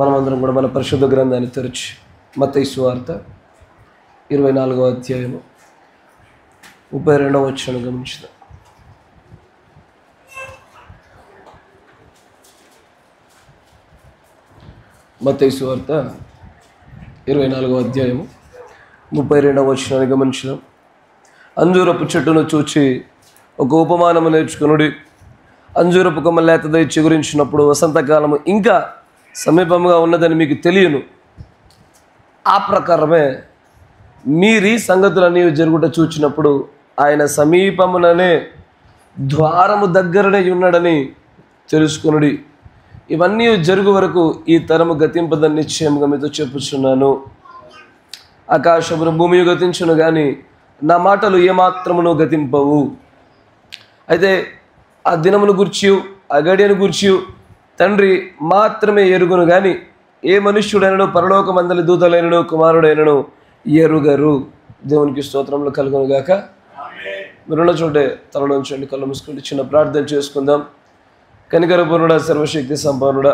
మనమందరం కూడా మన పరిశుద్ధ గ్రంథాన్ని తెరిచి మత్తయి సువార్త 24వ అధ్యాయము 32వ వచనం గమనించుదాం. మత్తయి సువార్త 24వ అధ్యాయము 32వ వచనాన్ని గమనించుదాం. అంజూరపు చెట్టును చూచి ఒక ఉపమానము నేర్చుకునుడి. అంజూరపు కొమ్మ లేతదై చిగురించినప్పుడు వసంతకాలము ఇంకా సమీపంగా ఉన్నదని మీకు తెలియను. ఆ ప్రకారమే మీరీ సంగతులన్నీ జరుగుట చూచినప్పుడు ఆయన సమీపముననే ద్వారము దగ్గరనే ఉన్నాడని తెలుసుకునుడి. ఇవన్నీ జరుగు వరకు ఈ తరము గతింపదని నిశ్చయంగా మీతో చెప్పుచున్నాను. ఆకాశమును భూమి గతించును కానీ నా మాటలు ఏమాత్రమును గతింపవు. అయితే ఆ దినమును గూర్చి ఆ గడియను గూర్చి తండ్రి మాత్రమే ఎరుగును కానీ ఏ మనుష్యుడైనను పరలోకమందలి దూతలైనను కుమారుడైనను ఎరుగరు. దేవునికి స్తోత్రములు కలుగును గాక. మీరున్న చోటే తలలోంచండి, కళ్ళు మూసుకుంటే చిన్న ప్రార్థన చేసుకుందాం. కనికరపూర్ణుడా, సర్వశక్తి సంపన్నుడా,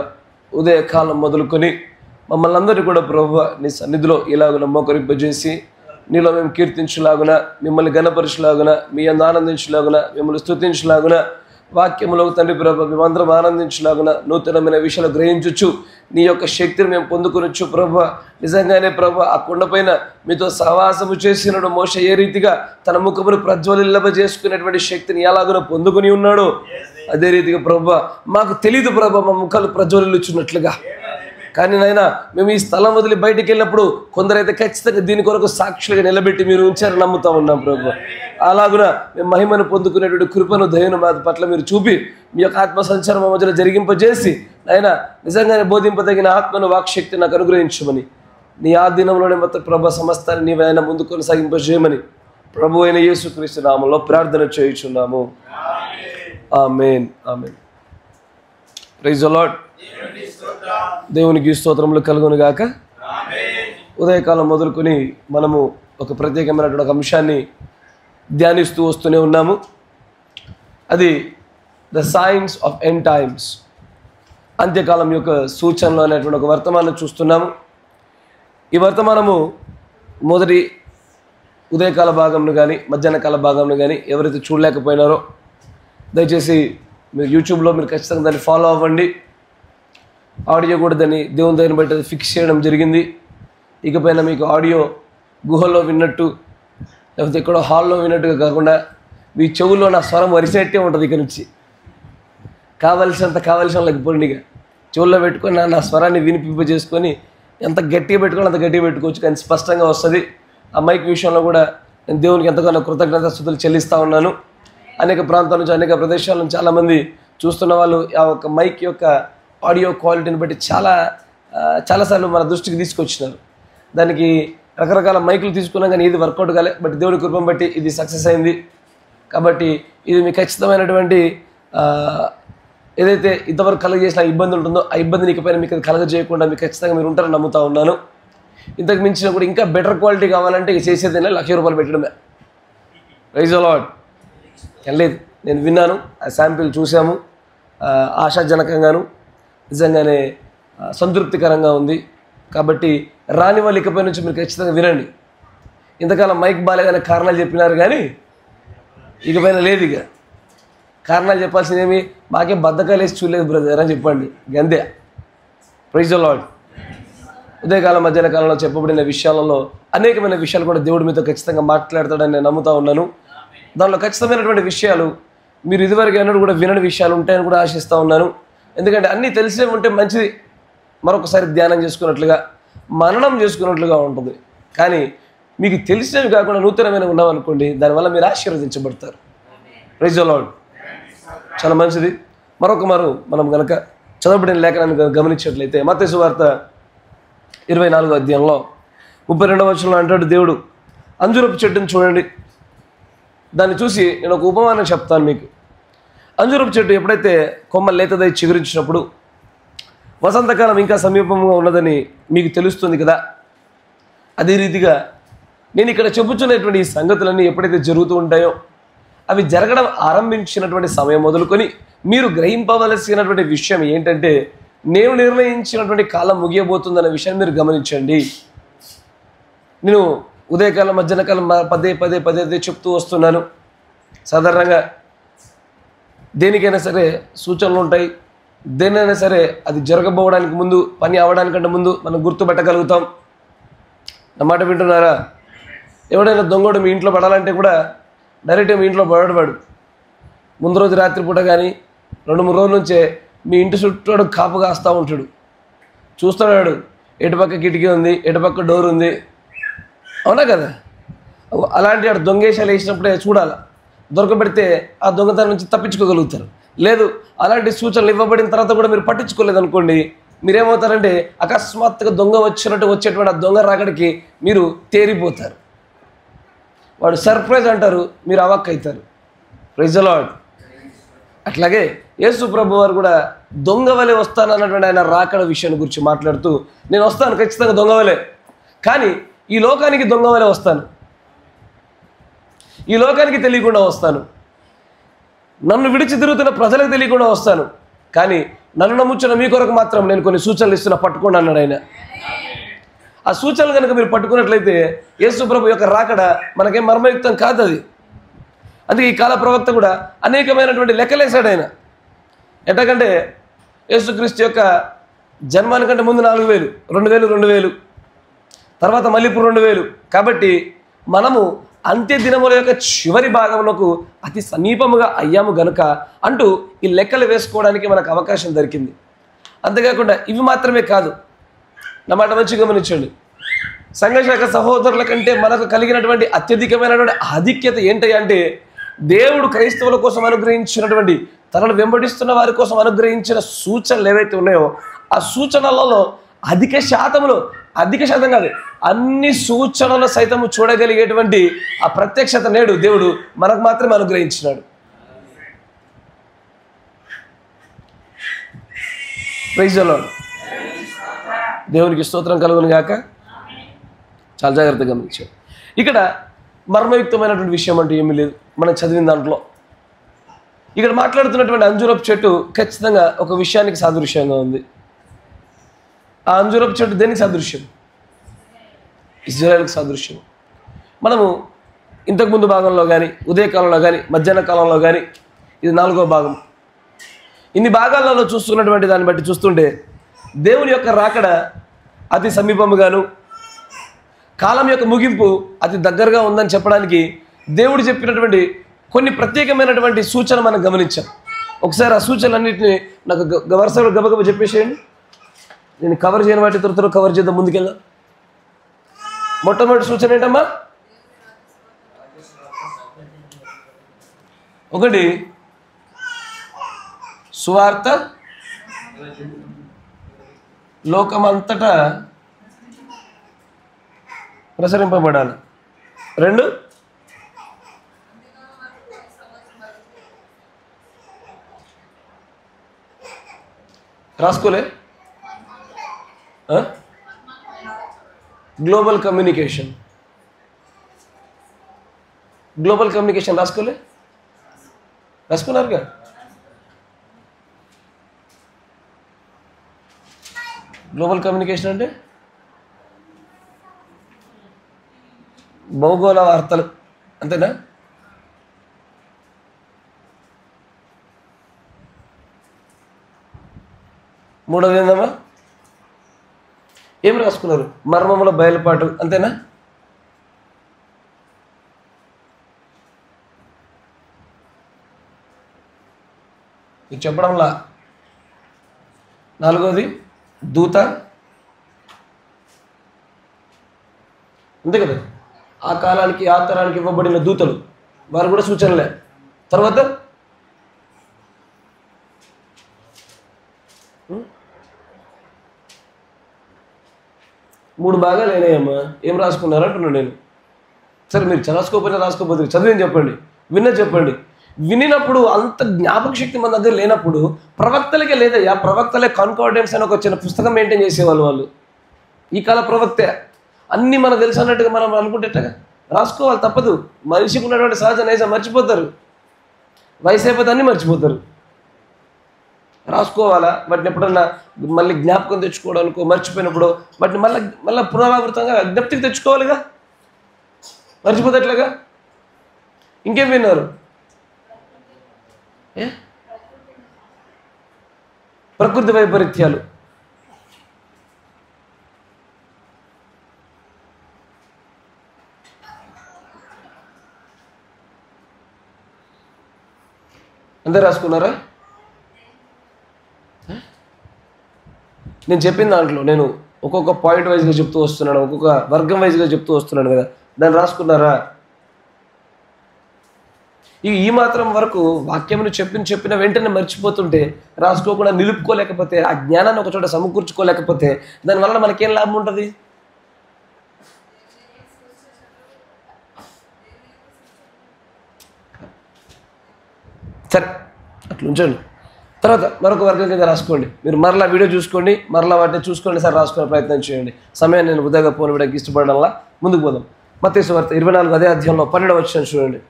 ఉదయకాలం మొదలుకొని మమ్మల్ని అందరినీ కూడా ప్రభువా నీ సన్నిధిలో ఇలాగున మోకరింపజేసి నీలో మేము కీర్తించలాగున, మిమ్మల్ని గణపరచలాగున, మీ అందు ఆనందించలాగున, మిమ్మల్ని స్తుతించలాగున, వాక్యములో తండ్రి ప్రభు మేమందరం ఆనందించలాగున, నూతనమైన విషయాలు గ్రహించచ్చు నీ యొక్క శక్తిని మేము పొందుకొనొచ్చు ప్రభు. నిజంగానే ప్రభు ఆ కొండపైన మీతో సహవాసము చేసినాడు మోషే ఏ రీతిగా తన ముఖమును ప్రజ్వలింపజేసుకునేటువంటి శక్తిని ఎలాగో పొందుకుని ఉన్నాడో అదే రీతిగా ప్రభు మాకు తెలియదు ప్రభు మా ముఖాలు ప్రజ్వలించున్నట్లుగా. కానీ నాయన మేము ఈ స్థలం వదిలి బయటికి వెళ్ళినప్పుడు కొందరైతే ఖచ్చితంగా దీని కొరకు సాక్షులుగా నిలబెట్టి మీరు ఉంచారని నమ్ముతా ఉన్నాం ప్రభు. అలాగున మేము మహిమను పొందుకునేటువంటి కృపను దయను మా పట్ల మీరు చూపి మీ యొక్క ఆత్మ సంచారం మా మధ్యలో జరిగింపజేసి నాయన నిజంగానే బోధింపదగిన ఆత్మను వాక్శక్తి నాకు అనుగ్రహించమని నీ ఆ దినంలోనే మొత్తం ప్రభు సమస్తాన్ని నీవైనా ముందు కొనసాగింపజేయమని ప్రభు అయిన యేసుక్రీస్తు నామములో ప్రార్థన చేయుచున్నాము. Amen. Amen. Praise the Lord. దేవునికి స్తోత్రములు కలుగును గాక. ఉదయకాలం మొదలుకొని మనము ఒక ప్రత్యేకమైనటువంటి ఒక అంశాన్ని ధ్యానిస్తూ వస్తూనే ఉన్నాము. అది the signs of end times, అంత్యకాలం యొక్క సూచనలు అనేటువంటి ఒక వర్తమానం చూస్తున్నాము. ఈ వర్తమానము మొదటి ఉదయకాల భాగంను కానీ మధ్యాహ్న కాల భాగంను కానీ ఎవరైతే చూడలేకపోయినారో దయచేసి మీరు యూట్యూబ్లో మీరు ఖచ్చితంగా దాన్ని ఫాలో అవ్వండి. ఆడియో కూడా దాన్ని దేవుని దగ్గర బట్టి ఫిక్స్ చేయడం జరిగింది. ఇకపైన మీకు ఆడియో గుహలో విన్నట్టు లేకపోతే ఎక్కడో హాల్లో విన్నట్టుగా కాకుండా మీ చెవుల్లో నా స్వరం వరిసేట్టే ఉంటుంది. ఇక నుంచి కావలసిన లేకపోయిందిగా చెవుల్లో పెట్టుకొని నా స్వరాన్ని వినిపింపజేసుకొని ఎంత గట్టిగా పెట్టుకోవాలి అంత గట్టిగా పెట్టుకోవచ్చు, కానీ స్పష్టంగా వస్తుంది. ఆ మైక్ విషయంలో కూడా నేను దేవునికి ఎంతగానో కృతజ్ఞతాస్తుతులు చెల్లిస్తూ ఉన్నాను. అనేక ప్రాంతాల నుంచి అనేక ప్రదేశాల నుంచి చాలామంది చూస్తున్న వాళ్ళు ఆ యొక్క మైక్ యొక్క ఆడియో క్వాలిటీని బట్టి చాలాసార్లు మన దృష్టికి తీసుకొచ్చినారు. దానికి రకరకాల మైకులు తీసుకున్నాం కానీ ఇది వర్కౌట్ కాలే, బట్ దేవుడి కృపను బట్టి ఇది సక్సెస్ అయింది. కాబట్టి ఇది మీకు ఖచ్చితమైనటువంటి ఏదైతే ఇంతవరకు కలగజేసిన ఇబ్బంది ఉంటుందో ఆ ఇబ్బందిని ఇకపైన మీకు కలగజేయకుండా మీకు ఖచ్చితంగా మీరు ఉంటారని నమ్ముతా ఉన్నాను. ఇంతకు మించిన కూడా ఇంకా బెటర్ క్వాలిటీ కావాలంటే ఇక చేసేది ₹1,00,000 పెట్టడమే. Praise the lord. లేదు, నేను విన్నాను, ఆ శాంపిల్ చూసాము, ఆశాజనకంగాను నిజంగానే సంతృప్తికరంగా ఉంది. కాబట్టి రాని వాళ్ళు ఇకపై నుంచి మీరు ఖచ్చితంగా వినండి. ఇంతకాలం మైక్ బాగాలేదనే కారణాలు చెప్పినారు కానీ ఇకపైన లేదు. ఇక కారణాలు చెప్పాల్సిందేమి, మాకే బద్దకాలు వేసి చూడలేదు బ్రదర్ అని చెప్పండి, గంతే. Praise the lord. ఉదయకాలం మధ్యాహ్న కాలంలో చెప్పబడిన విషయాలలో అనేకమైన విషయాలు కూడా దేవుడి మీతో ఖచ్చితంగా మాట్లాడతాడని నేను నమ్ముతా ఉన్నాను. దానిలో ఖచ్చితమైనటువంటి విషయాలు మీరు ఇదివరకు ఎన్నడూ కూడా వినని విషయాలు ఉంటాయని కూడా ఆశిస్తూ ఉన్నాను. ఎందుకంటే అన్నీ తెలిసే ఉంటే మంచిది, మరొకసారి ధ్యానం చేసుకున్నట్లుగా మననం చేసుకున్నట్లుగా ఉంటుంది. కానీ మీకు తెలిసినవి కాకుండా నూతనమైన ఉన్నామనుకోండి, దానివల్ల మీరు ఆశీర్వదించబడతారు. Praise the lord. చాలా మంచిది. మరొకమారు మనం కనుక చదవబడిన లేఖనాన్ని గమనించినట్లయితే మత్తయి సువార్త 24వ అధ్యాయంలో 32వ వచనంలో అంటాడు దేవుడు, అంజూరపు చెట్టును చూడండి. దాన్ని చూసి నేను ఒక ఉపమానం చెప్తాను మీకు. అంజూరపు చెట్టు ఎప్పుడైతే కొమ్మ లేతదై చిగురించినప్పుడు వసంతకాలం ఇంకా సమీపంగా ఉన్నదని మీకు తెలుస్తుంది కదా. అదే రీతిగా నేను ఇక్కడ చెప్పుచున్నటువంటి ఈ సంగతులన్నీ ఎప్పుడైతే జరుగుతూ ఉంటాయో అవి జరగడం ఆరంభించినటువంటి సమయం మొదలుకొని మీరు గ్రహింపవలసినటువంటి విషయం ఏంటంటే నేను నిర్ణయించినటువంటి కాలం ముగియబోతుందనే విషయాన్ని మీరు గమనించండి. నేను ఉదయకాలం మధ్యాహ్నకాలం పదే పదే పదే పదే చెప్తూ వస్తున్నాను. సాధారణంగా దేనికైనా సరే సూచనలు ఉంటాయి. దేనైనా సరే అది జరగబోవడానికి ముందు, పని అవ్వడానికంటే ముందు మనం గుర్తుపట్టగలుగుతాం. నా మాట వింటున్నారా? ఎవడైనా దొంగోడు మీ ఇంట్లో పడాలంటే కూడా డైరెక్ట్గా మీ ఇంట్లో పడవాడు. ముందు రోజు రాత్రిపూట కానీ 2-3 రోజుల నుంచే మీ ఇంటి చుట్టూ కాపు కాస్తూ ఉంటాడు. చూస్తున్నాడు, ఎటుపక్క కిటికీ ఉంది, ఎటుపక్క డోర్ ఉంది. అవునా కదా? అలాంటి ఆడు దొంగేశాలు వేసినప్పుడే చూడాలి. దొరకబెడితే ఆ దొంగతనం నుంచి తప్పించుకోగలుగుతారు. లేదు, అలాంటి సూచనలు ఇవ్వబడిన తర్వాత కూడా మీరు పట్టించుకోలేదు అనుకోండి, మీరేమవుతారంటే అకస్మాత్తుగా దొంగ వచ్చేటువంటి ఆ దొంగ రాకడికి మీరు తేరిపోతారు. వాడు సర్ప్రైజ్ అంటారు, మీరు అవాక్ అవుతారు. Praise the lord. అట్లాగే యేసు ప్రభు వారు కూడా దొంగ వలె వస్తానన్నటువంటి ఆయన రాకడ విషయాన్ని గురించి మాట్లాడుతూ, నేను వస్తాను ఖచ్చితంగా దొంగ వలె, కానీ ఈ లోకానికి దొంగ వలె వస్తాను, ఈ లోకానికి తెలియకుండా వస్తాను, నన్ను విడిచి తిరుగుతున్న ప్రజలకు తెలియకుండా వస్తాను, కానీ నన్ను నమ్ముచున్న మీ కొరకు మాత్రం నేను కొన్ని సూచనలు ఇస్తున్నా, పట్టుకోండి అన్నాడు ఆయన. ఆ సూచనలు కనుక మీరు పట్టుకున్నట్లయితే యేసు ప్రభు యొక్క రాకడ మనకేం మర్మయుక్తం కాదు. అది అందుకే ఈ కాల ప్రవక్త కూడా అనేకమైనటువంటి లెక్కలేశాడు ఆయన. ఎట్టకంటే యేసుక్రీస్తు యొక్క జన్మానికంటే ముందు 4000, 2000, తర్వాత మళ్ళీ ఇప్పుడు 2000. కాబట్టి మనము అంత్య దినముల యొక్క చివరి భాగంలోకి అతి సమీపముగా అయ్యాము గనుక అంటూ ఈ లెక్కలు వేసుకోవడానికి మనకు అవకాశం దొరికింది. అంతేకాకుండా ఇవి మాత్రమే కాదు, నా మాట మంచి గమనించండి. సంఘశాఖ సహోదరుల కంటే మనకు కలిగినటువంటి అత్యధికమైనటువంటి ఆధిక్యత ఏంటంటే, దేవుడు క్రైస్తవుల కోసం అనుగ్రహించినటువంటి, తనను వెంబడిస్తున్న వారి కోసం అనుగ్రహించిన సూచనలు ఏవైతే ఉన్నాయో ఆ సూచనలలో అధిక శాతం కాదు, అన్ని సూచనలు సైతము చూడగలిగేటువంటి ఆ ప్రత్యక్షత నేడు దేవుడు మనకు మాత్రమే అనుగ్రహించినాడు. Praise the Lord. దేవునికి స్తోత్రం కలుగును గాక. చాలా జాగ్రత్తగా గమనించాం. ఇక్కడ మర్మయుక్తమైనటువంటి విషయం అంటూ ఏమీ లేదు మనం చదివిన దాంట్లో. ఇక్కడ మాట్లాడుతున్నటువంటి అంజూరపు చెట్టు ఖచ్చితంగా ఒక విషయానికి సాదృశ్యంగా ఉంది. ఆ అంజూరపు చెట్టు దేనికి సాదృశ్యం? ఇజ్రాయెల్కి సాదృశ్యం. మనము ఇంతకుముందు భాగంలో కానీ, ఉదయకాలంలో కానీ, మధ్యాహ్న కాలంలో కానీ, ఇది 4వ భాగం. ఇన్ని భాగాలలో చూస్తున్నటువంటి దాన్ని బట్టి చూస్తుంటే దేవుని యొక్క రాకడ అతి సమీపముగాను, కాలం యొక్క ముగింపు అతి దగ్గరగా ఉందని చెప్పడానికి దేవుడు చెప్పినటువంటి కొన్ని ప్రత్యేకమైనటువంటి సూచన మనం గమనించాం. ఒకసారి ఆ సూచనలన్నింటినీ నాకు వరుసలో గబగబ చెప్పేసేయండి. నేను కవర్ చేయని వాటి త్వరగా కవర్ చేద్దాం, ముందుకెళ్దాం. మొట్టమొదటి సూచన ఏంటమ్మా? 1, సువార్త లోకమంతటా ప్రసరింపబడాలి. 2, రాసుకోలే, గ్లోబల్ కమ్యూనికేషన్ రాసుకున్నారుగా. గ్లోబల్ కమ్యూనికేషన్ అంటే భౌగోళ వార్తలు, అంతేనా? మూడవది ఏందమ్మా? ఏం రాసుకున్నారు? మర్మముల బయలుపాటు, అంతేనా? ఇది చెప్పడంలా. 4వది దూత, అంతే కదా? ఆ కాలానికి ఆ తరానికి ఇవ్వబడిన దూతలు, వారు కూడా సూచనలే. తర్వాత 3 భాగాలు అయినాయమ్మా. ఏం రాసుకున్నారు అంటున్నాను నేను. సరే, మీరు రాసుకోకపోతే చదివేం చెప్పండి, చెప్పండి. వినినప్పుడు అంత జ్ఞాపక శక్తి మన దగ్గర లేనప్పుడు ప్రవక్తలకే లేదయ్యా. ప్రవక్తలే కాన్కార్డెన్స్ అని ఒక చిన్న పుస్తకం మెయింటైన్ చేసేవాళ్ళు. వాళ్ళు ఈ కాల ప్రవక్తే. అన్నీ మనకు తెలుసు అన్నట్టుగా మనం అనుకుంటేటగా రాసుకోవాలి, తప్పదు. మనిషికి ఉన్నటువంటి సహజ నైజం మర్చిపోతారు, వయసు అయిపోతే అన్నీ మర్చిపోతారు. రాసుకోవాలా, వాటిని ఎప్పుడన్నా మళ్ళీ జ్ఞాపకం తెచ్చుకోవడానికో మర్చిపోయినప్పుడు వాటిని మళ్ళీ పునరావృతంగా జ్ఞప్తికి తెచ్చుకోవాలిగా, మర్చిపోతే ఎట్లాగా? ఇంకేం విన్నారు? ప్రకృతి వైపరీత్యాలు. అంతే రాసుకున్నారా? నేను చెప్పిన దాంట్లో నేను ఒక్కొక్క పాయింట్ వైజ్గా చెప్తూ వస్తున్నాను, ఒక్కొక్క వర్గం వైజ్గా చెప్తూ వస్తున్నాను కదా, దాన్ని రాసుకున్నారా? ఈ మాత్రం వరకు వాక్యమును చెప్పిన వెంటనే మర్చిపోతుంటే, రాసుకోకుండా నిలుపుకోలేకపోతే, ఆ జ్ఞానాన్ని ఒక చోట సమకూర్చుకోలేకపోతే దానివల్ల మనకేం లాభం ఉంటుంది? సరే అట్లా ఉంచండి. తర్వాత మరొక వర్గం కింద రాసుకోండి. మీరు మరలా వీడియో చూసుకోండి, మరలా వాటిని చూసుకోండి, సార్ రాసుకునే ప్రయత్నం చేయండి. సమయాన్ని నేను వృధాగా పోనివ్వడానికి ఇష్టపడడంలా ముందుకు పోదాం. మత్తయి సువార్త 24 అదే అధ్యాయంలో 12వ వచనం చూడండి.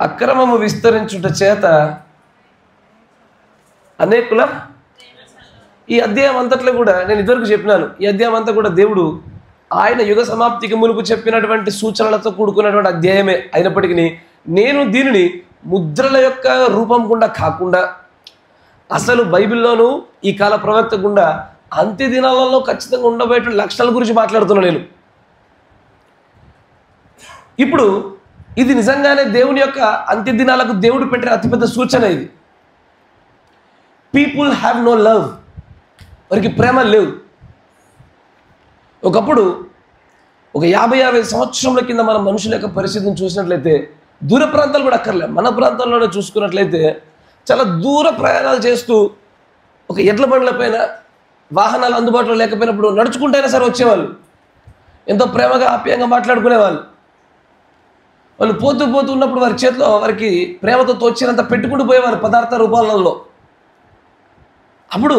అక్రమము విస్తరించుట చేత అనేకుల, ఈ అధ్యాయం అంతట్లో కూడా నేను ఇదివరకు చెప్పినాను, ఈ అధ్యాయం అంతా కూడా దేవుడు ఆయన యుగ సమాప్తికి మునుపు చెప్పినటువంటి సూచనలతో కూడుకున్నటువంటి అధ్యాయమే అయినప్పటికీ నేను దీనిని ముద్రల యొక్క రూపం గుండా కాకుండా అసలు బైబిల్లోనూ ఈ కాల ప్రవక్త గుండా అంత్య దినాలలో ఖచ్చితంగా ఉండబోయే లక్షణాల గురించి మాట్లాడుతున్నాను నేను. ఇప్పుడు ఇది నిజంగానే దేవుని యొక్క అంత్య దినాలకు దేవుడు పెట్టిన అతిపెద్ద సూచన ఇది. పీపుల్ హ్యావ్ నో లవ్, వారికి ప్రేమ లేవు. ఒకప్పుడు ఒక 50-60 సంవత్సరముల కింద మనం మనుషుల యొక్క పరిస్థితిని చూసినట్లయితే, దూర ప్రాంతాలు కూడా అక్కర్లే, మన ప్రాంతాల్లోనే చూసుకున్నట్లయితే చాలా దూర ప్రయాణాలు చేస్తూ ఒక ఎడ్ల బండ్ల పైన వాహనాలు అందుబాటులో లేకపోయినప్పుడు నడుచుకుంటైనా సరే వచ్చేవాళ్ళు, ఎంతో ప్రేమగా ఆప్యాయంగా మాట్లాడుకునేవాళ్ళు. వాళ్ళు పోతూ ఉన్నప్పుడు వారి చేతిలో వారికి ప్రేమతో తోచినంత పెట్టుకుంటూ పోయేవారు పదార్థ రూపాలలో. అప్పుడు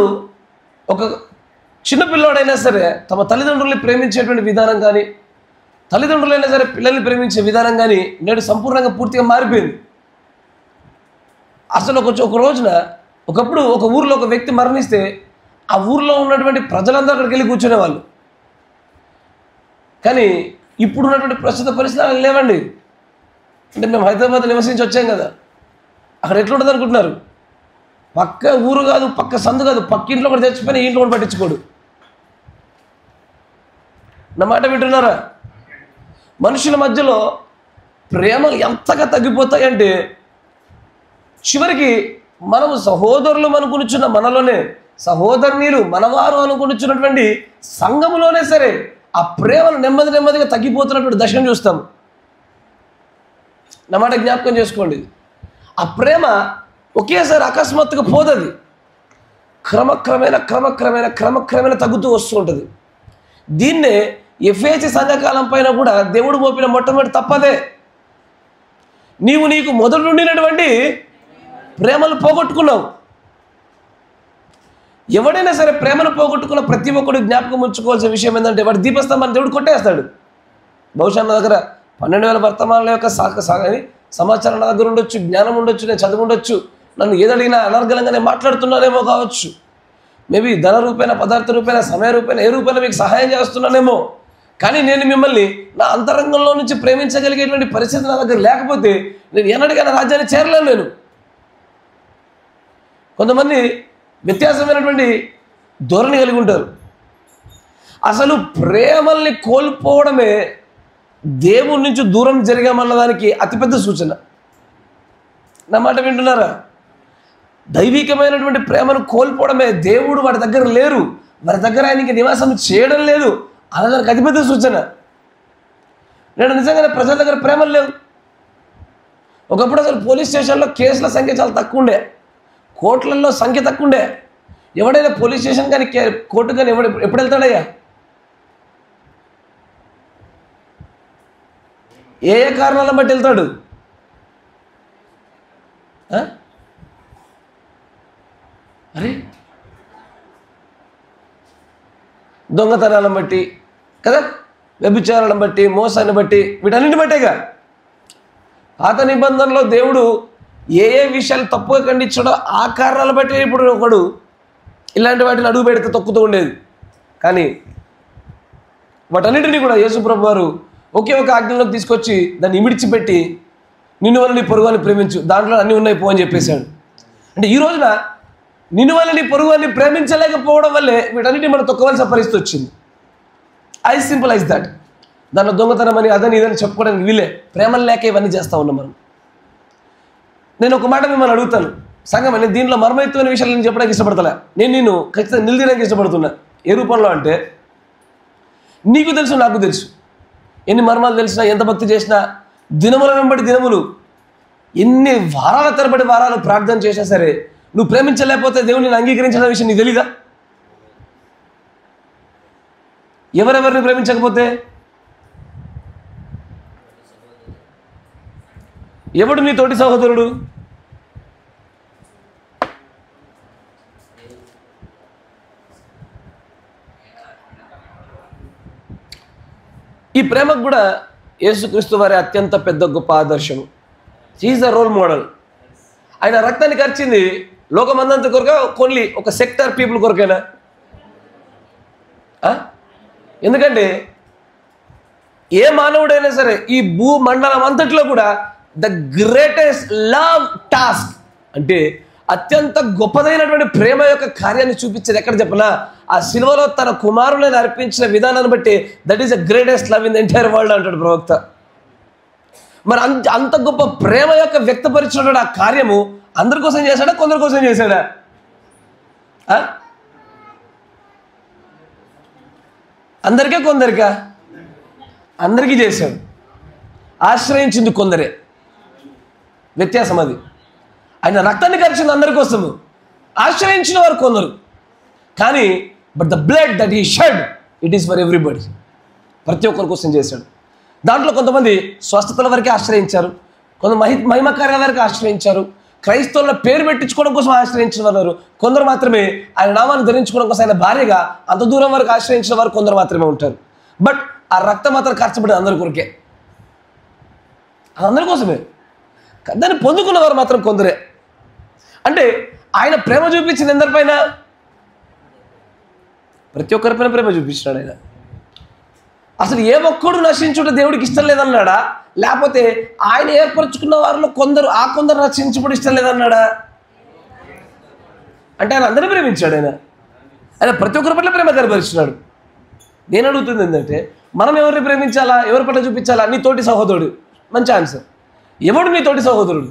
ఒక చిన్నపిల్లాడైనా సరే తమ తల్లిదండ్రుల్ని ప్రేమించేటువంటి విధానం కానీ, తల్లిదండ్రులైనా సరే పిల్లల్ని ప్రేమించే విధానం కానీ నేడు సంపూర్ణంగా పూర్తిగా మారిపోయింది. అసలు ఒక రోజున ఒకప్పుడు ఒక ఊరిలో ఒక వ్యక్తి మరణిస్తే ఆ ఊరిలో ఉన్నటువంటి ప్రజలందరూ అక్కడికి వెళ్ళి కూర్చునేవాళ్ళు. కానీ ఇప్పుడు ఉన్నటువంటి ప్రస్తుత పరిస్థితులు లేవండి. అంటే మేము హైదరాబాద్ నివసించి వచ్చాం కదా, అక్కడ ఎట్లుంటుంది అనుకుంటున్నారు? పక్క ఊరు కాదు, పక్క సందు కాదు, పక్క ఇంట్లో కూడా తెచ్చిపోయినా ఇంట్లో కూడా పట్టించుకోడు. నా మాట వింటున్నారా? మనుషుల మధ్యలో ప్రేమలు ఎంతగా తగ్గిపోతాయంటే చివరికి మనము సహోదరులు అనుకునిచున్న మనలోనే, సహోదరునీలు మనవారు అనుకునిచున్నటువంటి సంఘములోనే సరే ఆ ప్రేమలు నెమ్మదిగా తగ్గిపోతున్నటువంటి దశను చూస్తాము. నా మాట జ్ఞాపకం చేసుకోండి. ఆ ప్రేమ ఒకేసారి అకస్మాత్తుగా పోదది, క్రమక్రమేణా తగ్గుతూ వస్తూ ఉంటుంది. దీన్నే ఎఫెసీ సంఘకాలం పైన కూడా దేవుడు మోపిన మొట్టమొదటి తప్పదే. నీకు మొదటి నుండినటువంటి ప్రేమలు పోగొట్టుకున్నావు. ఎవడైనా సరే ప్రేమను పోగొట్టుకున్న ప్రతి ఒక్కడు జ్ఞాపకం ఉంచుకోవాల్సిన విషయం ఏంటంటే, వాడి దీపస్తంభాన్ని దేవుడు కొట్టేస్తాడు. బహుశా నా దగ్గర 12,000 వర్తమానాల యొక్క సమాచారం నా దగ్గర ఉండొచ్చు, జ్ఞానం ఉండొచ్చు, నేను చదువు ఉండొచ్చు, నన్ను ఏదడిగినా అనర్గళంగానే మాట్లాడుతున్నానేమో కావచ్చు. మేబీ ధన రూపేణ, పదార్థ రూపేణ, సమయ రూపేణ, ఏ రూపేణ మీకు సహాయం చేస్తున్నానేమో. కానీ నేను మిమ్మల్ని నా అంతరంగంలో నుంచి ప్రేమించగలిగేటువంటి పరిస్థితి నా దగ్గర లేకపోతే నేను ఎన్నటికైనా రాజ్యాన్ని చేరలేను. నేను కొంతమంది వ్యత్యాసమైనటువంటి ధోరణి కలిగి ఉంటారు. అసలు ప్రేమల్ని కోల్పోవడమే దేవుడి నుంచి దూరం జరిగామన్నదానికి అతిపెద్ద సూచన. నా మాట వింటున్నారా? దైవికమైనటువంటి ప్రేమను కోల్పోవడమే, దేవుడు వాడి దగ్గర లేరు, వారి దగ్గర ఆయనకి నివాసం చేయడం లేదు అన్నదానికి అతిపెద్ద సూచన. నేను నిజంగానే ప్రజల దగ్గర ప్రేమలు లేవు. ఒకప్పుడు అసలు పోలీస్ స్టేషన్లో కేసుల సంఖ్య చాలా తక్కువ ఉండే, కోర్టులలో సంఖ్య తక్కువ ఉండే. ఎవడైనా పోలీస్ స్టేషన్ కానీ కోర్టు కానీ ఎప్పుడు వెళ్తాడయ్యా? ఏ కారణాలను బట్టి వెళ్తాడు? అరే దొంగతనాలను బట్టి కదా, వ్యభిచారాన్ని బట్టి, మోసాన్ని బట్టి, వీటన్నిటిని బట్టేగా. పాత నిబంధనలో దేవుడు ఏ ఏ విషయాలు తప్పుగా ఖండించాడో ఆ కారణాలు బట్టి ఇప్పుడు ఒకడు ఇలాంటి వాటిని అడుగు పెడితే తొక్కుతూ ఉండేది. కానీ వాటన్నిటిని కూడా యేసు ప్రభు వారు ఒకే ఒక ఆజ్ఞలోకి తీసుకొచ్చి దాన్ని ఇమిడిచిపెట్టి నిన్ను వల్ల నీ పొరుగువాన్ని ప్రేమించు, దాంట్లో అన్నీ ఉన్నాయి పో అని చెప్పేశాడు. అంటే ఈ రోజున నిన్ను వల్ల నీ పొరుగువాన్ని ప్రేమించలేకపోవడం వల్లే వీటన్నిటిని మనం తొక్కవలసిన పరిస్థితి వచ్చింది. I simple that. దాంట్లో దొంగతనం అని అదని ఇదని చెప్పుకోవడానికి వీలే. ప్రేమలు లేక ఇవన్నీ చేస్తూ ఉన్నాం మనం. నేను ఒక మాట మిమ్మల్ని అడుగుతాను సంగం, నేను దీంట్లో మర్మయుక్తమైన విషయాలు నేను చెప్పడానికి ఇష్టపడతలే. నేను ఖచ్చితంగా నిలదీయడానికి ఇష్టపడుతున్నా. ఏ రూపంలో అంటే, నీకు తెలుసు, నాకు తెలుసు, ఎన్ని మర్మాలు తెలిసినా, ఎంత భక్తి చేసినా, దినముల వెంబడి దినములు, ఎన్ని వారాల తరబడి వారాలు ప్రార్థన చేసినా సరే నువ్వు ప్రేమించలేకపోతే దేవుని అంగీకరించిన విషయం నీకు తెలీదా? ఎవరెవరిని ప్రేమించకపోతే? ఎవడు నీ తోటి సహోదరుడు? ఈ ప్రేమకు కూడా యేసుక్రీస్తు వారి అత్యంత పెద్ద గొప్ప ఆదర్శము. Is the role model. ఆయన రక్తాన్ని ఖర్చింది లోకమందంత కొరక, కొన్ని ఒక సెక్టర్ పీపుల్ కొరకేనా? ఎందుకంటే ఏ మానవుడైనా సరే ఈ భూమండలం అంతట్లో కూడా ద గ్రేటెస్ట్ లవ్ టాస్క్ అంటే అత్యంత గొప్పదైనటువంటి ప్రేమ యొక్క కార్యాన్ని చూపించేది ఎక్కడ చెప్పనా? ఆ సిలువలో తన కుమారులను అర్పించిన విధానాన్ని బట్టి that is the greatest love in the entire world అంటాడు ప్రవక్త. మరి అంత గొప్ప ప్రేమ యొక్క వ్యక్తపరిచినటువంటి ఆ కార్యము అందరి కోసం చేశాడా, కొందరి కోసం చేశాడా? అందరికా కొందరికా? అందరికీ చేశాడు. ఆశ్రయించింది కొందరే, వ్యత్యాసం అది. ఆయన రక్తాన్ని ఖర్చింది అందరి కోసము, ఆశ్రయించిన వారు కొందరు. కానీ but the blood that he shed it is for everybody. ప్రతి ఒక్కరి కోసం చేశాడు. దాంట్లో కొంతమంది స్వస్థతల వరకే ఆశ్రయించారు, కొంత మహిమ కార్యాల వరకు ఆశ్రయించారు, క్రైస్తవుల పేరు పెట్టించుకోవడం కోసం ఆశ్రయించిన వారు కొందరు మాత్రమే, ఆయన నామాన్ని ధరించుకోవడం కోసం ఆయన భార్యగా అంత దూరం వరకు ఆశ్రయించిన వారు కొందరు మాత్రమే ఉంటారు. బట్ ఆ రక్తం మాత్రం ఖర్చుపడి అందరి కొరకే, అది అందరి కోసమే. దాన్ని పొందుకున్నవారు మాత్రం కొందరే. అంటే ఆయన ప్రేమ చూపించింది ఎందరిపైన? ప్రతి ఒక్కరిపైన ప్రేమ చూపించినాడు ఆయన. అసలు ఏ ఒక్కడు నశించుట దేవుడికి ఇష్టం లేదన్నాడా? లేకపోతే ఆయన ఏర్పరచుకున్న వారిలో కొందరు నశించుడు ఇష్టం లేదన్నాడా? అంటే ఆయన అందరినీ ప్రేమించాడు. ఆయన ప్రతి ఒక్కరి పట్ల ప్రేమ కనపరిచినాడు. నేను అడుగుతుంది ఏంటంటే, మనం ఎవరిని ప్రేమించాలా, ఎవరి పట్ల చూపించాలా? నీ తోటి సహోదరుడు. మంచి ఆన్సర్. ఎవడు నీ తోటి సహోదరుడు?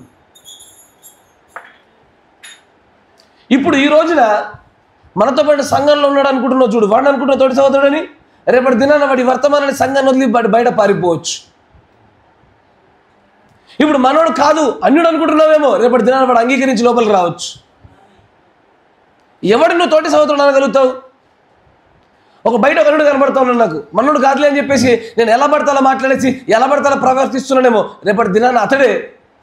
ఇప్పుడు ఈ రోజున మనతో పాటు సంఘంలో ఉన్నాడు అనుకుంటున్నావు చూడు, వాడిని అనుకుంటున్నావు తోటి సహోదరుడు అని. రేపటి దినాన వాడి వర్తమానాన్ని సంఘాన్ని వదిలి బయట పారిపోవచ్చు. ఇప్పుడు మనోడు కాదు అన్యుడు అనుకుంటున్నావేమో, రేపటి దినాన వాడు అంగీకరించి లోపలికి రావచ్చు. ఎవడు నువ్వు తోటి సహోదరుడు అనగలుగుతావు? ఒక బయట ఒకరుడు కనబడతా ఉన్నాడు, నాకు మనోడు కాదులే అని చెప్పేసి నేను ఎలా పడతాలో మాట్లాడేసి ఎలా పడతాలో ప్రవర్తిస్తున్నానేమో, రేపటి దినాన అతడే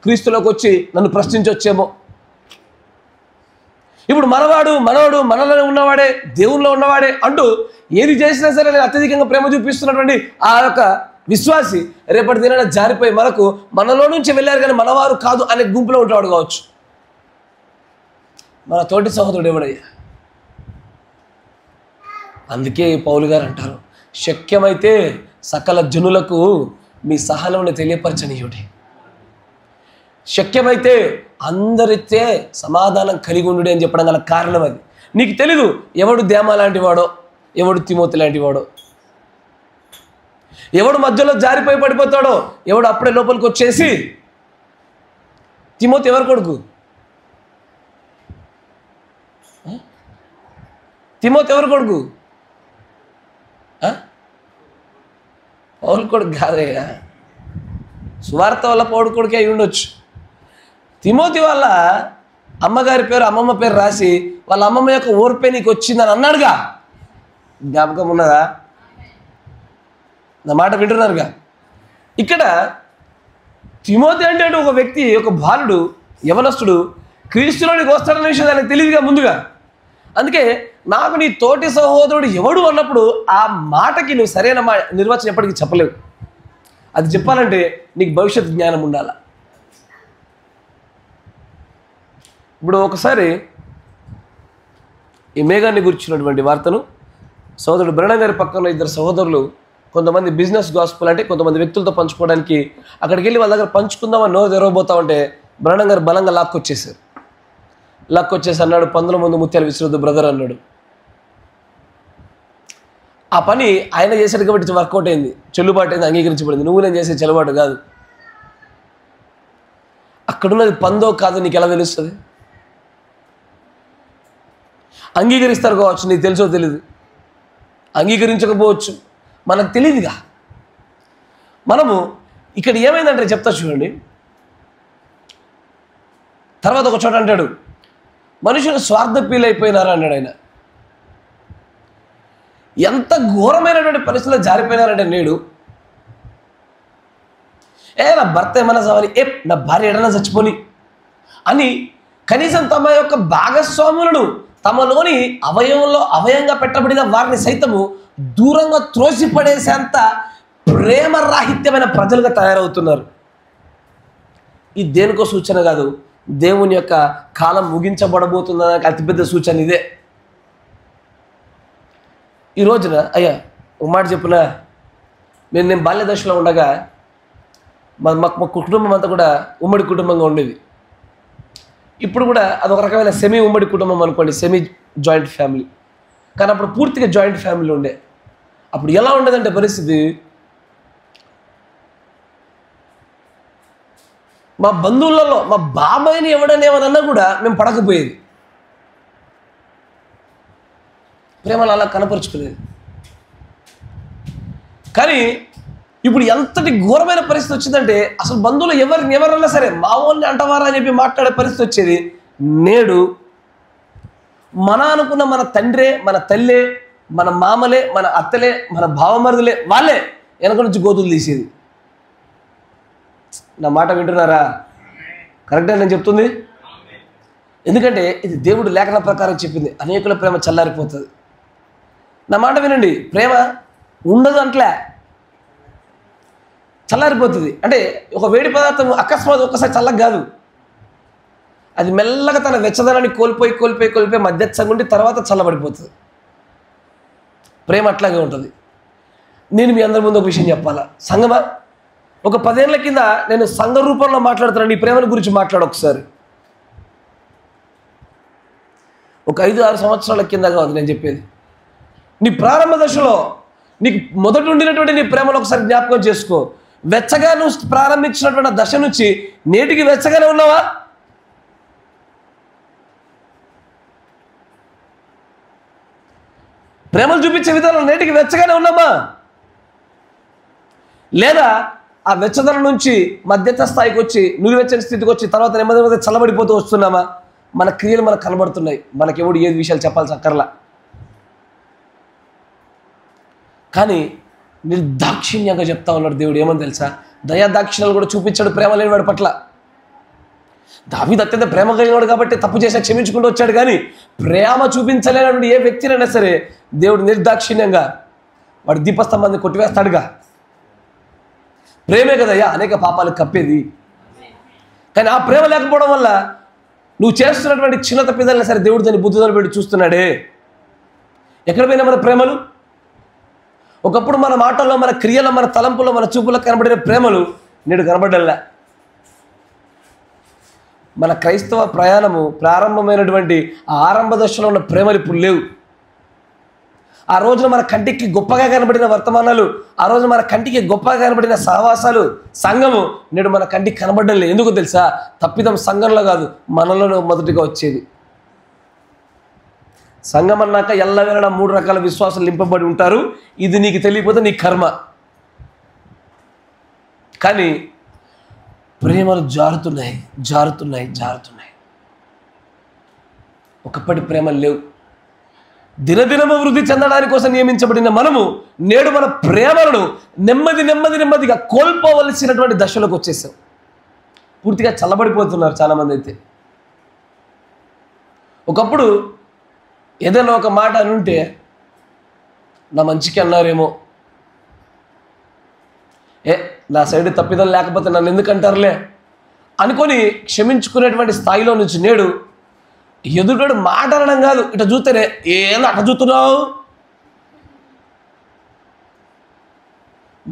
క్రీస్తులోకి వచ్చి నన్ను ప్రశ్నించొచ్చేమో. ఇప్పుడు మనవాడు మనలో ఉన్నవాడే, దేవుల్లో ఉన్నవాడే అంటూ ఏది చేసినా సరే నేను అత్యధికంగా ప్రేమ చూపిస్తున్నటువంటి ఆ యొక్క విశ్వాసి రేపటి దినాన జారిపోయి మనలో నుంచి వెళ్ళారు కానీ మనవారు కాదు అనే గుంపులో ఉంటాడు కావచ్చు. మన తోటి సహోదరుడు ఎవడయ్యా? అందుకే పౌలు గారు అంటారు, శక్యమైతే సకల జనులకు మీ సహనమును తెలియపరచనీయుడి. శక్యమైతే అందరితే సమాధానం కలిగి ఉండు అని చెప్పడం గల కారణం అది. నీకు తెలీదు ఎవడు దేమ లాంటి వాడో, ఎవడు తిమోతి లాంటి వాడో, ఎవడు మధ్యలో జారిపోయి పడిపోతాడో, ఎవడు అప్పుడే లోపలికి వచ్చేసి. తిమోతి ఎవరి కొడుకు? తిమోతి ఎవరి కొడుకు? పౌలు కొడుకు కాదయ్యా, సువార్త వల్ల పౌడు కొడుకే అయి ఉండొచ్చు. తిమోతి వాళ్ళ అమ్మగారి పేరు, అమ్మమ్మ పేరు రాసి వాళ్ళ అమ్మమ్మ యొక్క ఓర్పే నీకు వచ్చిందని అన్నాడుగా. జ్ఞాపకం ఉన్నదా? నా మాట వింటున్నారుగా. ఇక్కడ తిమోతి అంటే ఒక వ్యక్తి, ఒక బాలుడు, యవనస్తుడు క్రీస్తులోనికి వస్తాడన్న విషయం దానికి తెలియదుగా ముందుగా. అందుకే నాకు నీ తోటి సహోదరుడు ఎవడు అన్నప్పుడు ఆ మాటకి నువ్వు సరైన నిర్వచనం ఎప్పటికీ చెప్పలేవు. అది చెప్పాలంటే నీకు భవిష్యత్ జ్ఞానం ఉండాలి. ఇప్పుడు ఒకసారి ఈ మేఘాన్ని గురించినటువంటి వార్తను సోదరుడు బ్రహ్మ గారి పక్కన ఇద్దరు సహోదరులు కొంతమంది బిజినెస్ గాస్పుల్ అంటే కొంతమంది వ్యక్తులతో పంచుకోవడానికి అక్కడికి వెళ్ళి వాళ్ళ దగ్గర పంచుకుందామని నోరు తెరవబోతా ఉంటే బ్రహ్మ గారు బలంగా లాక్కొచ్చేసి అన్నాడు, పందుల ముందు ముత్యాలు విసిరొద్దు బ్రదర్ అన్నాడు. ఆ పని ఆయన చేశాడు కాబట్టి వర్కౌట్ అయింది, చెల్లుబాటు అయింది, అంగీకరించబడింది. నువ్వు నేను చేసే చెల్లుబాటు కాదు. అక్కడున్నది పందో కాదు నీకు ఎలా తెలుస్తుంది? అంగీకరిస్తారు కావచ్చు, నీకు తెలుసో తెలీదు, అంగీకరించకపోవచ్చు, మనకు తెలియదుగా. మనము ఇక్కడ ఏమైందంటే చెప్తా చూడండి. తర్వాత ఒక చోట అంటాడు, మనుషులు స్వార్థపీలు అయిపోయినారా అన్నాడు ఆయన. ఎంత ఘోరమైనటువంటి పరిస్థితుల్లో జారిపోయినారంటే నేడు నా భర్త ఏమన్నా చావాలి, నా భార్య ఎడన్నా చచ్చిపోని అని కనీసం తమ యొక్క భాగస్వాములను తమలోని అవయవంలో అవయంగా పెట్టబడిన వారిని సైతము దూరంగా త్రోసిపడేసేంత ప్రేమరాహిత్యమైన ప్రజలుగా తయారవుతున్నారు. ఇది దేనికో సూచన కాదు, దేవుని యొక్క కాలం ముగించబడబోతుందనడానికి అతిపెద్ద సూచన ఇదే. ఈ రోజున అయ్యా ఒక మాట చెప్పునా, నేను బాల్య దశలో ఉండగా మా కుటుంబం అంతా కూడా ఉమ్మడి కుటుంబంగా ఉండేది. ఇప్పుడు కూడా అదొక రకమైన సెమీ ఉమ్మడి కుటుంబం అనుకోండి, సెమీ జాయింట్ ఫ్యామిలీ. కానీ అప్పుడు పూర్తిగా జాయింట్ ఫ్యామిలీ ఉండే. అప్పుడు ఎలా ఉండేదంటే పరిస్థితి, మా బంధువులలో మా బాబాయిని ఎవడని ఏమన్నా కూడా మేము పడకపోయేది, ప్రేమలు అలా కనపరుచుకునేది. కానీ ఇప్పుడు ఎంతటి ఘోరమైన పరిస్థితి వచ్చిందంటే అసలు బంధువులు ఎవరన్నా సరే మా వాళ్ళని అంటవారా అని చెప్పి మాట్లాడే పరిస్థితి వచ్చేది. నేడు మన అనుకున్న మన తండ్రే, మన తల్లే, మన మామలే, మన అత్తలే, మన భావమరుదులే వాళ్ళే వెనక నుంచి గోతులు తీసేది. నా మాట వింటున్నారా? కరెక్టే నేను చెప్తుంది. ఎందుకంటే ఇది దేవుడు లేఖన ప్రకారం చెప్పింది, అనేకుల ప్రేమ చల్లారిపోతుంది. నా మాట వినండి, ప్రేమ ఉండదు అంట్లే, చల్లారిపోతుంది. అంటే ఒక వేడి పదార్థం అకస్మాత్ ఒక్కసారి చల్లగా కాదు, అది మెల్లగా తన వెచ్చదనాన్ని కోల్పోయి మధ్యస్థంగా ఉండి తర్వాత చల్లబడిపోతుంది. ప్రేమ అట్లాగే ఉంటుంది. నేను మీ అందరి ముందు ఒక విషయం చెప్పాలా సంగమా, ఒక 10 ఏళ్ల కింద నేను సంఘ రూపంలో మాట్లాడుతున్నాను, నీ ప్రేమల గురించి మాట్లాడు ఒకసారి. ఒక 5-6 సంవత్సరాల కింద కాదు నేను చెప్పేది. నీ ప్రారంభ దశలో నీకు మొదటి ఉండినటువంటి నీ ప్రేమలో ఒకసారి జ్ఞాపకం చేసుకో. వెచ్చగా నువ్వు ప్రారంభించినటువంటి దశ నుంచి నేటికి వెచ్చగానే ఉన్నావా? ప్రేమలు చూపించే విధానం నేటికి వెచ్చగానే ఉన్నామా? లేదా ఆ వెచ్చదనం నుంచి మధ్యస్థ స్థాయికి వచ్చి నులివెచ్చని స్థితికి వచ్చి తర్వాత నెమ్మది చల్లబడిపోతూ వస్తున్నామా? మన క్రియలు మనకు కనబడుతున్నాయి, మనకెవడు ఏది విషయాలు చెప్పాల్సి అక్కర్లా. కానీ నిర్దాక్షిణ్యంగా చెప్తా ఉన్నాడు దేవుడు. ఏమని తెలుసా? దయాదాక్షిణ్యాలు కూడా చూపించాడు ప్రేమ లేని వాడి పట్ల. దావీదు అత్యంత ప్రేమ కలిగినవాడు కాబట్టి తప్పు చేసినా క్షమించుకుంటూ వచ్చాడు. కానీ ప్రేమ చూపించలేనటువంటి ఏ వ్యక్తినైనా సరే దేవుడు నిర్దాక్షిణ్యంగా వాడి దీపస్తంభాన్ని కొట్టివేస్తాడుగా. ప్రేమే కదయ్యా అనేక పాపాలు కప్పేది. కానీ ఆ ప్రేమ లేకపోవడం వల్ల నువ్వు చేస్తున్నటువంటి చిన్న తప్పిదాలైనా సరే దేవుడు దాన్ని బుద్ధిలో పెట్టి చూస్తున్నాడే. ఎక్కడ పోయినా మన ప్రేమలు? ఒకప్పుడు మన మాటల్లో, మన క్రియలో, మన తలంపులో, మన చూపులో కనబడిన ప్రేమలు నేడు కనబడల్లా. మన క్రైస్తవ ప్రయాణము ప్రారంభమైనటువంటి ఆ ఆరంభ దశలో ఉన్న ప్రేమలు ఇప్పుడు లేవు. ఆ రోజున మన కంటికి గొప్పగా కనబడిన వర్తమానాలు, ఆ రోజు మన కంటికి గొప్పగా కనబడిన సహవాసాలు, సంఘము నేడు మన కంటికి కనబడడం లేదు. ఎందుకు తెలుసా? తప్పిదం సంఘంలో కాదు, మనలోనే మొదటిగా వచ్చేది. సంఘం అన్నాక ఎల్లవేళ 3 రకాల విశ్వాసాలు నింపబడి ఉంటారు. ఇది నీకు తెలియకపోతే నీ కర్మ. కానీ ప్రేమలు జారుతున్నాయి. ఒకప్పటి ప్రేమలు లేవు. దినదినము వృద్ధి చెందడానికి కోసం నియమించబడిన మనము నేడు మన ప్రేమలను నెమ్మదిగా కోల్పోవలసినటువంటి దశలోకి వచ్చేసాం. పూర్తిగా చల్లబడిపోతున్నారు చాలామంది. అయితే ఒకప్పుడు ఏదైనా ఒక మాట అని ఉంటే నా మంచికి అన్నారేమో, నా సైడ్ తప్పిదం లేకపోతే నన్ను ఎందుకంటారులే అనుకొని క్షమించుకునేటువంటి స్థాయిలో నుంచి నేడు ఎదుటోడు మాట అనడం కాదు, ఇట్లా చూస్తేనే ఏమో అట్లా చూస్తున్నావు,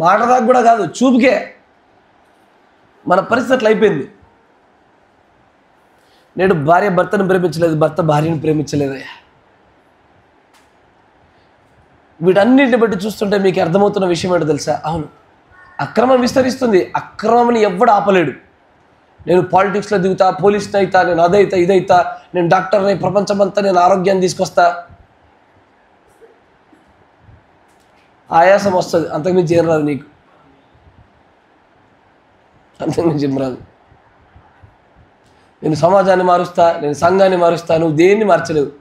మాట దాకా కూడా కాదు, చూపుకే మన పరిస్థితి అట్లా అయిపోయింది. నేడు భార్య భర్తను ప్రేమించలేదు, భర్త భార్యను ప్రేమించలేదయ్యా. వీటన్నిటిని బట్టి చూస్తుంటే మీకు అర్థమవుతున్న విషయం ఏంటో తెలుసా? అవును, అక్రమం విస్తరిస్తుంది. అక్రమంని ఎవ్వడు ఆపలేడు. నేను పాలిటిక్స్లో దిగుతా, పోలీస్ని అవుతా, నేను అదైతా ఇదైతా, నేను డాక్టర్ని, ప్రపంచమంతా నేను ఆరోగ్యాన్ని తీసుకొస్తా, ఆయాసం వస్తుంది, అంతకుమించి ఏం రాదు నీకు, అంతకుమించి ఏం రాదు. నేను సమాజాన్ని మారుస్తా, నేను సంఘాన్ని మారుస్తా, నువ్వు దేన్ని మార్చలేవు.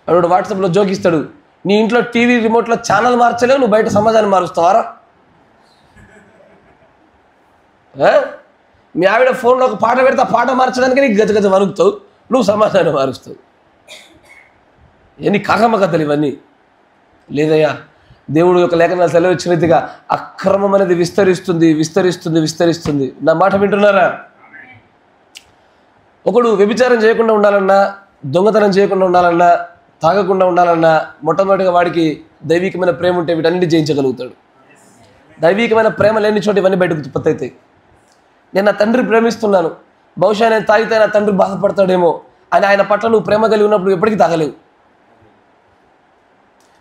అడు వాట్సాప్లో జోకిస్తాడు, నీ ఇంట్లో టీవీ రిమోట్లో ఛానల్ మార్చలేవు, నువ్వు బయట సమాజాన్ని మారుస్తావారా? మీ ఆవిడ ఫోన్లో ఒక పాట పెడితే ఆ పాట మార్చడానికి నీకు గజగజ వణుకుతావు, నువ్వు సమాజాన్ని మారుస్తావు. ఎన్ని కాకమ్మ కథలు ఇవన్నీ. లేదయ్యా, దేవుడు యొక్క లేఖనాలు సెలవిచ్చిన రీతిగా అక్రమం అనేది విస్తరిస్తుంది విస్తరిస్తుంది విస్తరిస్తుంది. నా మాట వింటున్నారా? ఒకడు వ్యభిచారం చేయకుండా ఉండాలన్నా, దొంగతనం చేయకుండా ఉండాలన్నా, తాగకుండా ఉండాలన్నా మొట్టమొదటిగా వాడికి దైవికమైన ప్రేమ ఉంటే వీటన్నిటి జయించగలుగుతాడు. దైవికమైన ప్రేమ లేని చోట ఇవన్నీ బయటకు ఉత్పత్తి అవుతాయి. నేను నా తండ్రి ప్రేమిస్తున్నాను, బహుశా నేను తాగితే నా తండ్రి బాధపడతాడేమో అని ఆయన పట్ల నువ్వు ప్రేమ కలిగి ఉన్నప్పుడు ఎప్పటికీ తాగలేవు.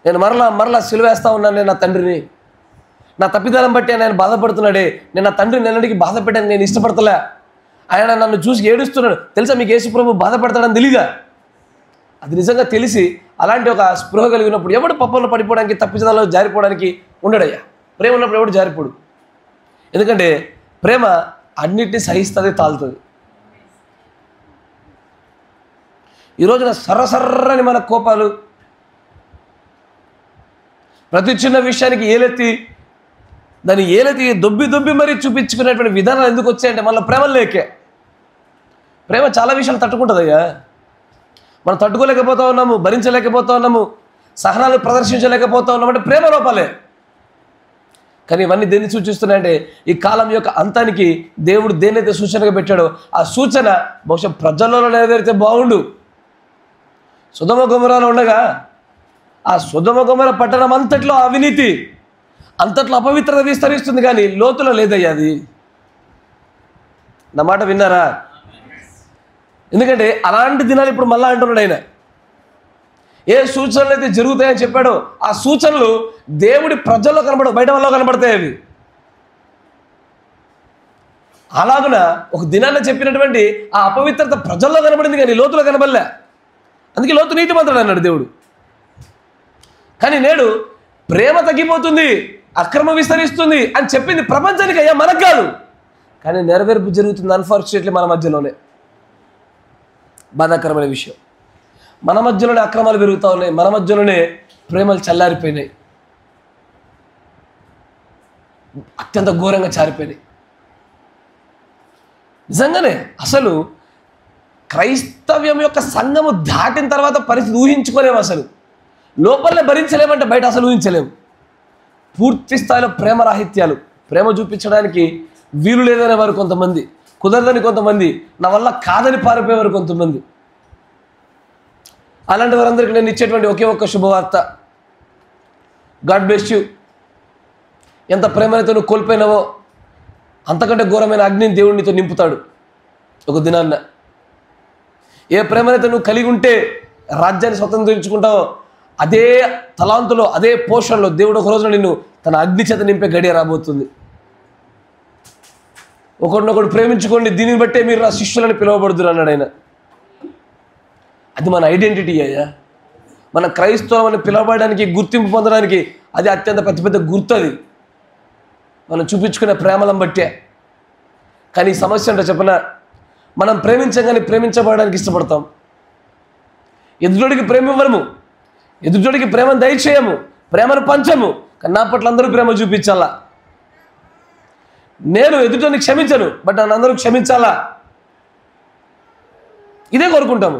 నేను మరలా సిలువేస్తా ఉన్నాను, నేను నా తండ్రిని, నా తప్పిదాలను బట్టి ఆయన బాధపడుతున్నాడే, నేను నా తండ్రిని నిన్నటికి బాధ పెట్టాను, నేను ఇష్టపడతలే, ఆయన నన్ను చూసి ఏడుస్తున్నాడు. తెలుసా మీకు యేసు ప్రభు బాధపడతాడని తెలీదా? అది నిజంగా తెలిసి అలాంటి ఒక స్పృహ కలిగినప్పుడు ఎవడు పప్పంలో పడిపోవడానికి, తప్పిదాలలో జారిపోవడానికి ఉండడయ్యా. ప్రేమ ఉన్నప్పుడు ఎవడు జారిపోడు. ఎందుకంటే ప్రేమ అన్నిటినీ సహిస్తుంది, తాలుతుంది. ఈ రోజున సర్రసర్రని మన కోపాలు, ప్రతి చిన్న విషయానికి దాన్ని ఏలెత్తి దొబ్బి మరీ చూపించుకునేటువంటి విధానాలు ఎందుకు వచ్చాయంటే మళ్ళీ ప్రేమ లేకే. ప్రేమ చాలా విషయాలు తట్టుకుంటుందయ్యా. మనం తట్టుకోలేకపోతా ఉన్నాము, భరించలేకపోతా ఉన్నాము, సహనాలు ప్రదర్శించలేకపోతా ఉన్నాము అంటే ప్రేమ లోపాలే. కానీ ఇవన్నీ దేన్ని సూచిస్తున్నాయంటే ఈ కాలం యొక్క అంతానికి దేవుడు దేన్నైతే సూచనగా పెట్టాడో ఆ సూచన బహుశా ప్రజల్లో నెరవేరితే బాగుండు. సొదొమ గొమొర్రాలో ఉండగా ఆ సొదొమ గొమొర్రా పట్టణం అంతట్లో అవినీతి, అంతట్లో అపవిత్రత విస్తరిస్తుంది, కానీ లోతులో లేదయ్యా అది. నా మాట విన్నారా? ఎందుకంటే అలాంటి దినాలు ఇప్పుడు మళ్ళా అంటున్నాడు ఆయన. ఏ సూచనలు అయితే జరుగుతాయని చెప్పాడో ఆ సూచనలు దేవుడి ప్రజల్లో కనబడవు, బయట వాళ్ళలో కనబడతాయి అవి. అలాగున ఒక దినాన్ని చెప్పినటువంటి ఆ అపవిత్రత ప్రజల్లో కనబడింది, కానీ లోతులో కనబడలే. అందుకే లోతు నీతిమంతుడు అన్నాడు దేవుడు. కానీ నేడు ప్రేమ తగ్గిపోతుంది, అక్రమం విస్తరిస్తుంది అని చెప్పింది ప్రపంచానికి, అయ్యా మనకు కాదు. కానీ నెరవేర్పు జరుగుతుంది అన్ఫార్చునేట్లీ మన మధ్యలోనే. బాధాకరమైన విషయం, మన మధ్యలోనే అక్రమాలు పెరుగుతూ ఉన్నాయి, మన మధ్యలోనే ప్రేమలు చల్లారిపోయినాయి, అత్యంత ఘోరంగా చారిపోయినాయి. నిజంగానే అసలు క్రైస్తవ్యం యొక్క సంఘము దాటిన తర్వాత పరిస్థితి ఊహించుకోలేము. అసలు లోపలనే భరించలేమంటే బయట అసలు ఊహించలేము. పూర్తి స్థాయిలో ప్రేమ రాహిత్యాలు, ప్రేమ చూపించడానికి వీలు లేదనే వారు కొంతమంది, కుదరదని కొంతమంది, నా వల్ల కాదని పారిపోయేవారు కొంతమంది. అలాంటి వారందరికీ నేను ఇచ్చేటువంటి ఒకే ఒక్క శుభవార్త, గాడ్ బ్లెస్ యూ. ఎంత ప్రేమనైతే నువ్వు కోల్పోయినావో అంతకంటే ఘోరమైన అగ్నిని దేవుడు నీతో నింపుతాడు ఒక దినాన్న. ఏ ప్రేమనైతే నువ్వు కలిగి ఉంటే రాజ్యాన్ని స్వతంత్రించుకుంటావో అదే తలాంతులో, అదే పోషణలో దేవుడు ఒక రోజున నిన్ను తన అగ్ని చేత నింపే గడియ రాబోతుంది. ఒకరినొకడు ప్రేమించుకోండి, దీనిని బట్టే మీరు నా శిష్యులని పిలువబడుతున్నారు అన్నాడు ఆయన. అది మన ఐడెంటిటీ అయ్యా. మన క్రైస్తవులని పిలవబడడానికి, గుర్తింపు పొందడానికి అది అత్యంత పెద్ద గుర్తు. అది మనం చూపించుకునే ప్రేమలను బట్టే. కానీ ఈ సమస్య అంటే చెప్పిన, మనం ప్రేమించగానే ప్రేమించబడడానికి ఇష్టపడతాం, ఎదుటికి ప్రేమ ఇవ్వము, ఎదుటికి ప్రేమను దయచేయము, ప్రేమను పంచము. కానీ నా పట్ల అందరూ ప్రేమ చూపించాలా. నేను ఎదుటిని క్షమించను, బట్ నన్ను అందరూ క్షమించాలా, ఇదే కోరుకుంటాము.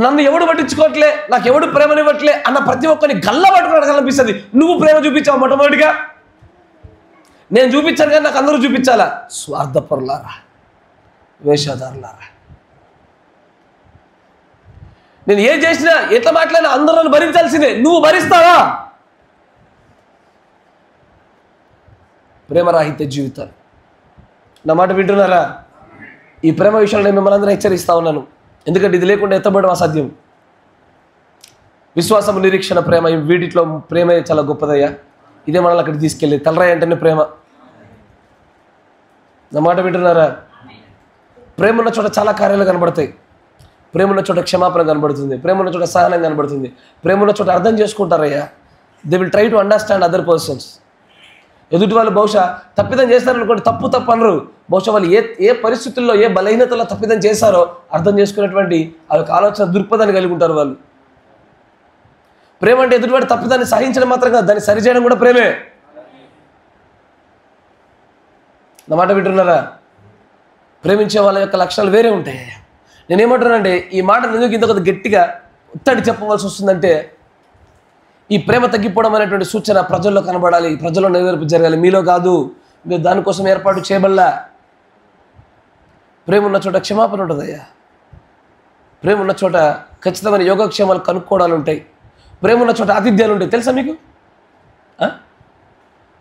నన్ను ఎవడు పట్టించుకోవట్లే, నాకు ఎవడు ప్రేమనివ్వట్లే అన్న ప్రతి ఒక్కరిని గల్ల పట్టుకుని అనిపిస్తుంది. నువ్వు ప్రేమ చూపించావు మొట్టమొదటిగా. నేను చూపించాను కానీ నాకు అందరూ చూపించాలా? స్వార్థపరులారా, వేషధారులారా. నేను ఏం చేసినా ఎట్లా మాట్లాడినా అందరూ నన్ను భరించాల్సిందే. నువ్వు భరిస్తావా? ప్రేమరాహిత్య జీవితాలు. నా మాట వింటున్నారా? ఈ ప్రేమ విషయంలో నేను మిమ్మల్ని అందరూ హెచ్చరిస్తా ఉన్నాను. ఎందుకంటే ఇది లేకుండా ఎత్తబడడం అసాధ్యం. విశ్వాసం, నిరీక్షణ, ప్రేమ, వీటిలో ప్రేమే చాలా గొప్పదయ్యా. ఇదే మనల్ని అక్కడికి తీసుకెళ్ళేది. తలరాయి అంటేనే ప్రేమ. నా మాట వింటున్నారా? ప్రేమ ఉన్న చోట చాలా కార్యాలు కనబడతాయి. ప్రేమ ఉన్న చోట క్షమాపణ కనబడుతుంది. ప్రేమ ఉన్న చోట సహనం కనబడుతుంది. ప్రేమ ఉన్న చోట అర్థం చేసుకుంటారయ్యా. They will try to understand other persons. ఎదుటి వాళ్ళు బహుశా తప్పిదం చేస్తారనుకోండి, తప్పు అనరు. బహుశా వాళ్ళు ఏ పరిస్థితుల్లో, ఏ బలహీనతలో తప్పిదం చేశారో అర్థం చేసుకునేటువంటి ఆ యొక్క ఆలోచన దృక్పథాన్ని కలిగి ఉంటారు వాళ్ళు. ప్రేమ అంటే ఎదుటివాడి తప్పిదాన్ని సహించడం మాత్రం కాదు, దాన్ని సరిచేయడం కూడా ప్రేమే. నా మాట వింటున్నారా? ప్రేమించే వాళ్ళ యొక్క లక్షణాలు వేరే ఉంటాయి. నేనేమంటున్నానంటే, ఈ మాట ఎందుకు ఇంత కొద్ది గట్టిగా ఉత్తడి చెప్పవలసి వస్తుందంటే, ఈ ప్రేమ తగ్గిపోవడం అనేటువంటి సూచన ప్రజల్లో కనబడాలి, ప్రజల్లో నెరవేర్పు జరగాలి. మీలో కాదు, మీరు దానికోసం ఏర్పాటు చేయబల్లా. ప్రేమ ఉన్న చోట క్షమాపణ ఉంటుందయ్యా. ప్రేమ ఉన్న చోట ఖచ్చితమైన యోగక్షేమాలు కనుక్కోవడాలు ఉంటాయి. ప్రేమ ఉన్న చోట ఆతిథ్యాలు ఉంటాయి. తెలుసా మీకు?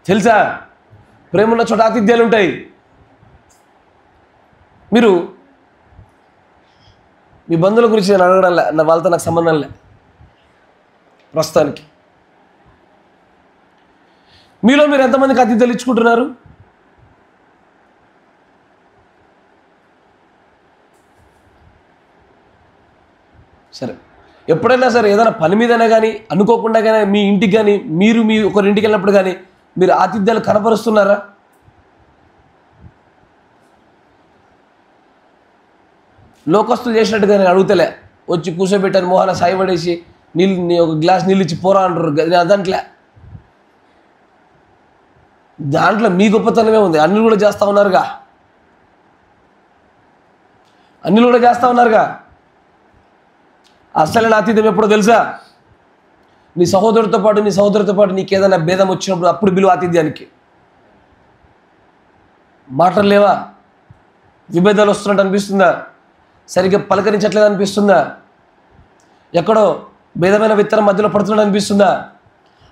తెలుసా? ప్రేమ ఉన్న చోట ఆతిథ్యాలు ఉంటాయి. మీరు మీ బంధువుల గురించి నేను అడగడంలే, వాళ్ళతో నాకు సంబంధం లే ప్రస్తుతానికి. మీలో మీరు ఎంతమందికి ఆతిథ్యాలు ఇచ్చుకుంటున్నారు? సరే, ఎప్పుడైనా సరే ఏదైనా పని మీదైనా కానీ, అనుకోకుండా కానీ, మీ ఇంటికి కానీ, మీరు ఒకరింటికి వెళ్ళినప్పుడు కానీ మీరు ఆతిథ్యాలు కనపరుస్తున్నారా? లోకస్తులు చేసినట్టుగా నేను అడుగుతలే. వచ్చి కూర్చోబెట్టాను, మోహన సాయి పడేసి ఒక గ్లాస్ నీళ్ళు ఇచ్చి పోరా అంటారు. దాంట్లో మీ గొప్పతనమే ఉంది. అన్నిలు కూడా చేస్తూ ఉన్నారుగా. అసలైన ఆతిథ్యం ఎప్పుడో తెలుసా? నీ సహోదరుడితో పాటు నీకు ఏదైనా భేదం వచ్చినప్పుడు అప్పుడు బిలువ ఆతిథ్యానికి. మాటలు లేవా? విభేదాలు వస్తున్నట్టు అనిపిస్తుందా? సరిగ్గా పలకరించట్లేదు అనిపిస్తుందా? ఎక్కడో భేదమైన విత్తనం మధ్యలో పడుతున్నట్టు అనిపిస్తుందా?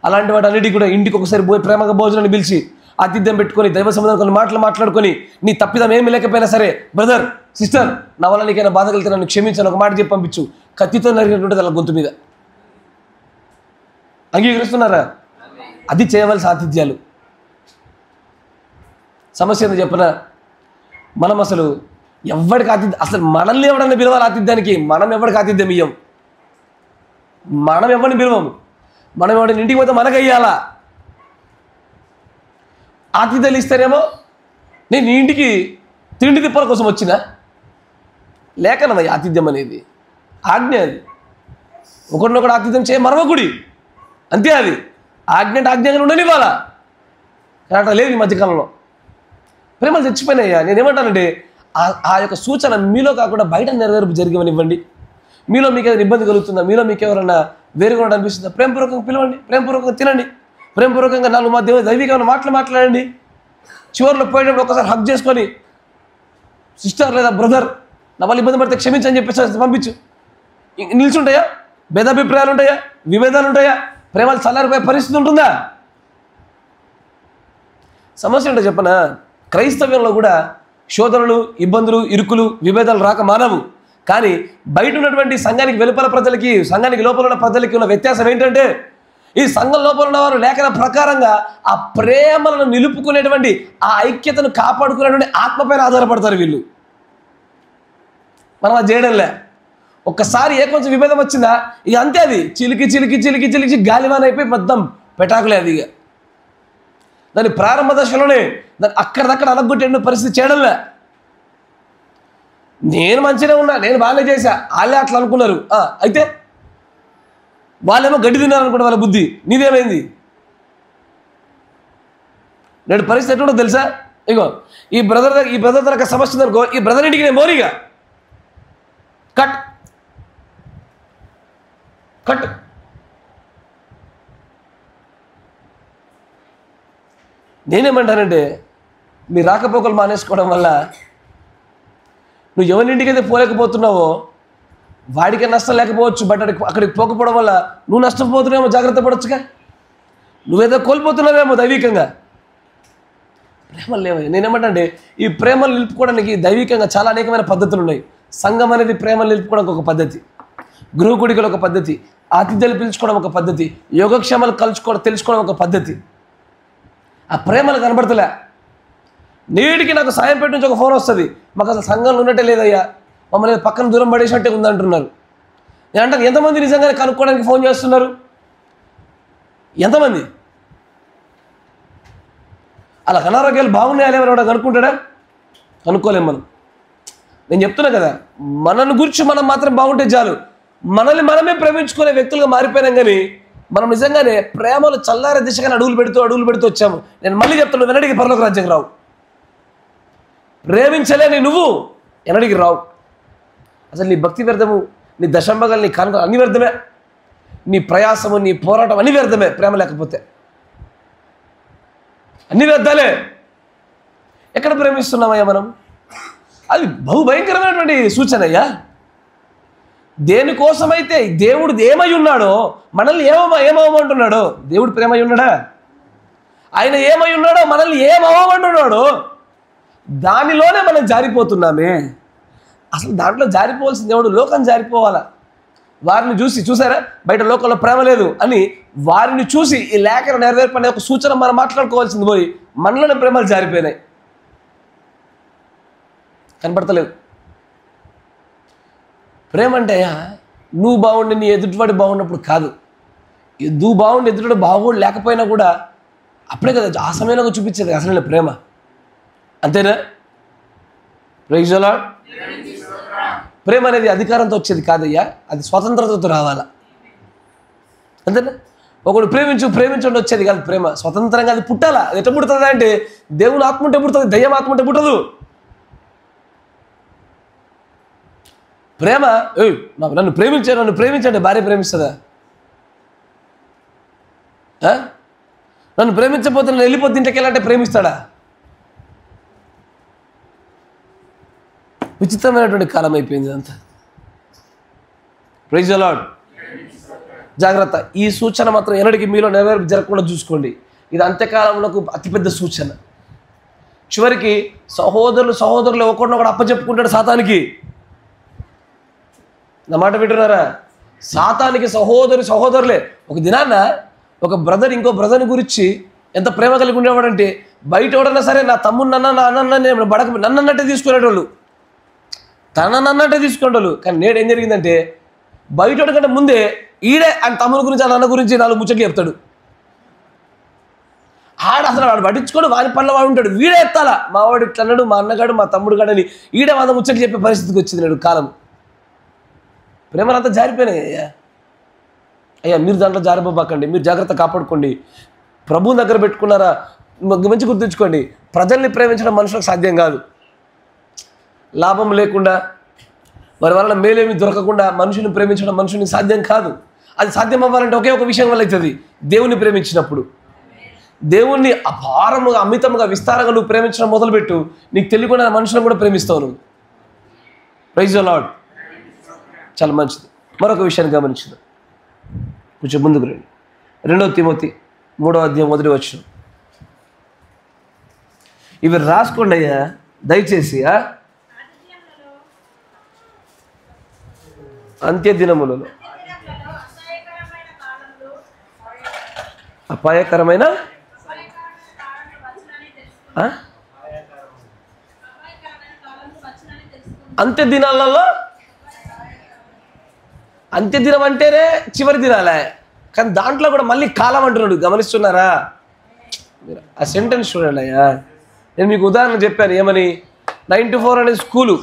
అలాంటి వాటి అన్నిటికీ కూడా ఇంటికి ఒకసారి పోయి ప్రేమగా భోజనాన్ని పిలిచి ఆతిథ్యం పెట్టుకొని దైవ సంబంధం కొన్ని మాటలు మాట్లాడుకొని, నీ తప్పిదం ఏమి లేకపోయినా సరే, బ్రదర్, సిస్టర్, నా వల్ల నీకైనా బాధ కలిగితే నన్ను క్షమించాను ఒక మాట చెప్పి పంపించు. కత్తితో నరిగినటువంటి అలా గొంతు మీద. అంగీకరిస్తున్నారా? అది చేయవలసిన ఆతిథ్యాలు. సమస్య ఏందో చెప్పనా? మనం అసలు ఎవరికి అసలు మనల్ని ఎవడన్నా పిలవాలి ఆతిథ్యానికి? మనం ఎవరికి ఆతిథ్యం ఇయ్యం. మనం ఎవరిని పిలవము. మనం ఎవరిని ఇంటికి పోతే మనకు అయ్యాలా? ఆతిథ్యాలు ఇస్తారేమో. నేను నీ ఇంటికి తిండి తిప్పల కోసం వచ్చినా లేకనది ఆతిథ్యం అనేది ఆజ్ఞ. అది ఒకరినొకడు ఆతిథ్యం చేయ మరవకుడి, అంతే. అది ఆజ్ఞ అంటే ఆజ్ఞగా ఉండనివ్వాలా. అట్లా లేదు ఈ మధ్యకాలంలో. ప్రేమలు చచ్చిపోయినాయ్యా. నేనేమంటానంటే, ఆ యొక్క సూచన మీలో కాకుండా బయట నెరవేర్పు జరిగేవనివ్వండి. మీలో మీకు ఏదైనా ఇబ్బంది కలుగుతుందా? మీలో మీకు ఎవరైనా వేరుగా అనిపిస్తుందా? ప్రేమపూర్వకంగా పిలవండి, ప్రేమపూర్వకంగా తినండి, ప్రేమపూర్వకంగా 4 దైవికమైన మాటలు మాట్లాడండి. చివరిలో పోయేటప్పుడు ఒకసారి హక్ చేసుకొని, సిస్టర్ లేదా బ్రదర్, నా వాళ్ళు ఇబ్బంది పడితే క్షమించని చెప్పేసి పంపించు. నిల్చుంటాయా? భేదాభిప్రాయాలు ఉంటాయా? విభేదాలు ఉంటాయా? ప్రేమలు చల్లారిపోయే పరిస్థితి ఉంటుందా? సమస్య ఏంటో చెప్పనా? క్రైస్తవ్యంలో కూడా శోధనలు, ఇబ్బందులు, ఇరుకులు, విభేదాలు రాక మానవు. కానీ బయట ఉన్నటువంటి సంఘానికి వెలుపల ప్రజలకి, సంఘానికి లోపల ఉన్న ప్రజలకి ఉన్న వ్యత్యాసం ఏంటంటే, ఈ సంఘం లోపల ఉన్నవారు లేఖన ప్రకారంగా ఆ ప్రేమలను నిలుపుకునేటువంటి, ఆ ఐక్యతను కాపాడుకునేటువంటి ఆత్మపైన ఆధారపడతారు వీళ్ళు. మనం అది చేయడంలే. ఒక్కసారి కొంచెం విభేదం వచ్చిందా ఇక అంతే. అది చిలికి గాలివాన అయిపోయి మొత్తం పెటాకులే. అది ఇక దాని ప్రారంభ దశలోనే దాన్ని అక్కడిదక్కడ అనగొట్టే పరిస్థితి చేయడంలే. నేను మంచిగా ఉన్నా, నేను బాగానే చేశా, వాళ్ళే అట్లా అనుకున్నారు. అయితే వాళ్ళేమో గడ్డి తిన్నారు అనుకుంటే వాళ్ళ బుద్ధి. నీదేమైంది? నేడు పరిస్థితి ఎట్లుంటో తెలుసా? ఇగో ఈ బ్రదర్ తనకు సమస్య ఉందనుకో, ఈ బ్రదర్ ఇంటికి నేను మోరిగా కట్ కట్టు. నేనేమంటానంటే మీ రాకపోకలు మానేసుకోవడం వల్ల నువ్వు ఎవరింటికైతే పోలేకపోతున్నావో వాడికి నష్టం లేకపోవచ్చు, బట్ అక్కడికి పోకపోవడం వల్ల నువ్వు నష్టపోతున్నావేమో, జాగ్రత్త పడొచ్చుగా. నువ్వేదో కోల్పోతున్నావేమో దైవికంగా. ప్రేమలు లేవయ్యా. నేనేమంటే ఈ ప్రేమలు నిలుపుకోవడానికి దైవికంగా చాలా అనేకమైన పద్ధతులు ఉన్నాయి. సంఘం అనేది ప్రేమలు నిలుపుకోవడానికి ఒక పద్ధతి, గృహకుడికలు ఒక పద్ధతి, ఆతిథ్యాలు పిలుచుకోవడం ఒక పద్ధతి, యోగక్షేమాలు తెలుసుకోవడం ఒక పద్ధతి. ఆ ప్రేమలు కనబడతలే. నీటికి నాకు సాయం పెట్టి నుంచి ఒక ఫోన్ వస్తుంది, మాకు అసలు సంఘంలో ఉన్నట్టే లేదయ్యా, మమ్మల్ని పక్కన దూరం పడేసినట్టే ఉందంటున్నారు. నేను అంటాను, ఎంతమంది నిజంగానే కనుక్కోవడానికి ఫోన్ చేస్తున్నారు? ఎంతమంది? అలా అనారోగ్యాలు బాగున్నాయా లేవని కనుక్కుంటాడా? కనుక్కోలేం మనం. నేను చెప్తున్నా కదా, మనల్ని గురించి మనం మాత్రం బాగుంటే చాలు. మనల్ని మనమే ప్రేమించుకునే వ్యక్తులుగా మారిపోయినాం. కానీ మనం నిజంగానే ప్రేమలు చల్లారే దిశగా అడుగులు పెడుతూ వచ్చాము. నేను మళ్ళీ చెప్తున్నాను, వెనడికి పరలోక రాజ్యం రావు. ప్రేమించలేని నువ్వు ఎనడికి రావు. అసలు నీ భక్తి వ్యర్థము, నీ దశంభగాలు, నీ కానుకలు అన్ని వ్యర్థమే. నీ ప్రయాసము, నీ పోరాటం అన్ని వ్యర్థమే. ప్రేమ లేకపోతే అన్ని వ్యర్థాలే. ఎక్కడ ప్రేమిస్తున్నామయ్యా మనం? అది బహు భయంకరమైనటువంటి సూచన అయ్యా. దేనికోసమైతే దేవుడు ఏమై ఉన్నాడో మనల్ని ఏమవ్వమంటున్నాడో, దేవుడు ప్రేమై ఉన్నాడా? ఆయన ఏమై ఉన్నాడో మనల్ని ఏమవ్వమంటున్నాడో దానిలోనే మనం జారిపోతున్నామే. అసలు దాంట్లో జారిపోవాల్సిన దేవుడు లోకం జారిపోవాలా? వారిని చూసారా బయట లోకంలో ప్రేమ లేదు అని వారిని చూసి ఈ లేఖన నెరవేర్పనే ఒక సూచన మనం మాట్లాడుకోవాల్సింది పోయి మనలోనే ప్రేమలు జారిపోయినాయి, కనపడతలేదు. ప్రేమ అంటే నువ్వు బాగుండి నీ ఎదుటివాడి బాగున్నప్పుడు కాదు. నువ్వు బాగుండి ఎదుటివాడు బాగోడు లేకపోయినా కూడా అప్పుడే కదా ఆ సమయంలో చూపించేది అసలు ప్రేమ. అంతేనా? Praise the lord. ప్రేమ అనేది అధికారంతో వచ్చేది కాదయ్యా, అది స్వతంత్రతతో రావాలా. అంతేనా? ఒకడు ప్రేమించండి వచ్చేది కాదు ప్రేమ. స్వతంత్రంగా అది పుట్టాలా. అది ఎట్లా పుడుతుంది అంటే దేవుని ఆత్మ ఉంటే పుడుతుంది, దయ్యం ఆత్మ ఉంటే పుట్టదు. ప్రేమ నన్ను ప్రేమించండి భార్య ప్రేమిస్తుందా? నన్ను ప్రేమించకపోతే నన్ను వెళ్ళిపోతే ఇంటికి వెళ్ళాలంటే ప్రేమిస్తాడా? విచిత్రమైనటువంటి కాలం అయిపోయింది అంతా. Praise the lord. జాగ్రత్త. ఈ సూచన మాత్రం ఎన్నటికీ మీలో జరగకుండా చూసుకోండి. ఇది అంత్యకాలంలో అతిపెద్ద సూచన. చివరికి సహోదరులు ఒకరినొకడు అప్పచెప్పుకుంటాడు సాతానికి. నా మాట వింటున్నారా? సాతానికి సహోదరులే. ఒక దినాన్న ఒక బ్రదర్ ఇంకో బ్రదర్ని గురించి ఎంత ప్రేమ కలిగి ఉండేవాడంటే బయట ఎవడన్నా సరే నా తమ్ముడు నన్నన్నట్టే తీసుకునేటోళ్ళు, తనన్నట్టే తీసుకునేటోళ్ళు. కానీ నేడు ఏం జరిగిందంటే బయట కంటే ముందే ఈడే ఆయన తమ్ముని గురించి ఆ నాన్న గురించి 4 ముచ్చట్లు చెప్తాడు. అసలు వాడు పట్టించుకోడు, వాని పనుల వాడు ఉంటాడు. వీడే ఎత్తాలా, మా వాడు ఇట్లా అన్నాడు, మా అన్నగాడు, మా తమ్ముడు గాడని ఈడే 100 ముచ్చట్లు చెప్పే పరిస్థితికి వచ్చింది నేడు కాలం. ప్రేమలంతా జారిపోయినాయి అయ్యా. మీరు దాంట్లో జారిపోబాకండి, మీరు జాగ్రత్త కాపాడుకోండి. ప్రభువుని దగ్గర పెట్టుకున్నారా? మంచి గుర్తుంచుకోండి, ప్రజల్ని ప్రేమించడం మనుషులకు సాధ్యం కాదు. లాభం లేకుండా వారి వలన మేలేమి దొరకకుండా మనుషుని ప్రేమించడం మనుషునికి సాధ్యం కాదు. అది సాధ్యం అవ్వాలంటే ఒకే ఒక విషయం వల్ల అవుతుంది, దేవుణ్ణి ప్రేమించినప్పుడు. దేవుణ్ణి అపారముగా అమితముగా విస్తారంగా నువ్వు ప్రేమించడం మొదలుపెట్టు, నీకు తెలియకుండా మనుషులను కూడా ప్రేమిస్తావు నువ్వు. Praise the lord. చాలా మంచిది. మరొక విషయాన్ని గమనించింది, కొంచెం ముందుకు రండి. 2 తిమోతి 3వ అధ్యాయం 1వ వచనం. ఇవి రాసుకోండి అయ్యా దయచేసి. అంత్య దినములలో అపాయకరమైన అంత్య దినాలలో, అంత్యదినం అంటేనే చివరి దినాలే, కానీ దాంట్లో కూడా మళ్ళీ కాలం అంటున్నాడు. గమనిస్తున్నారా? ఆ సెంటెన్స్ చూడండి అయ్యా. నేను మీకు ఉదాహరణ చెప్పాను ఏమని, 9 to 4 అనేది స్కూలు,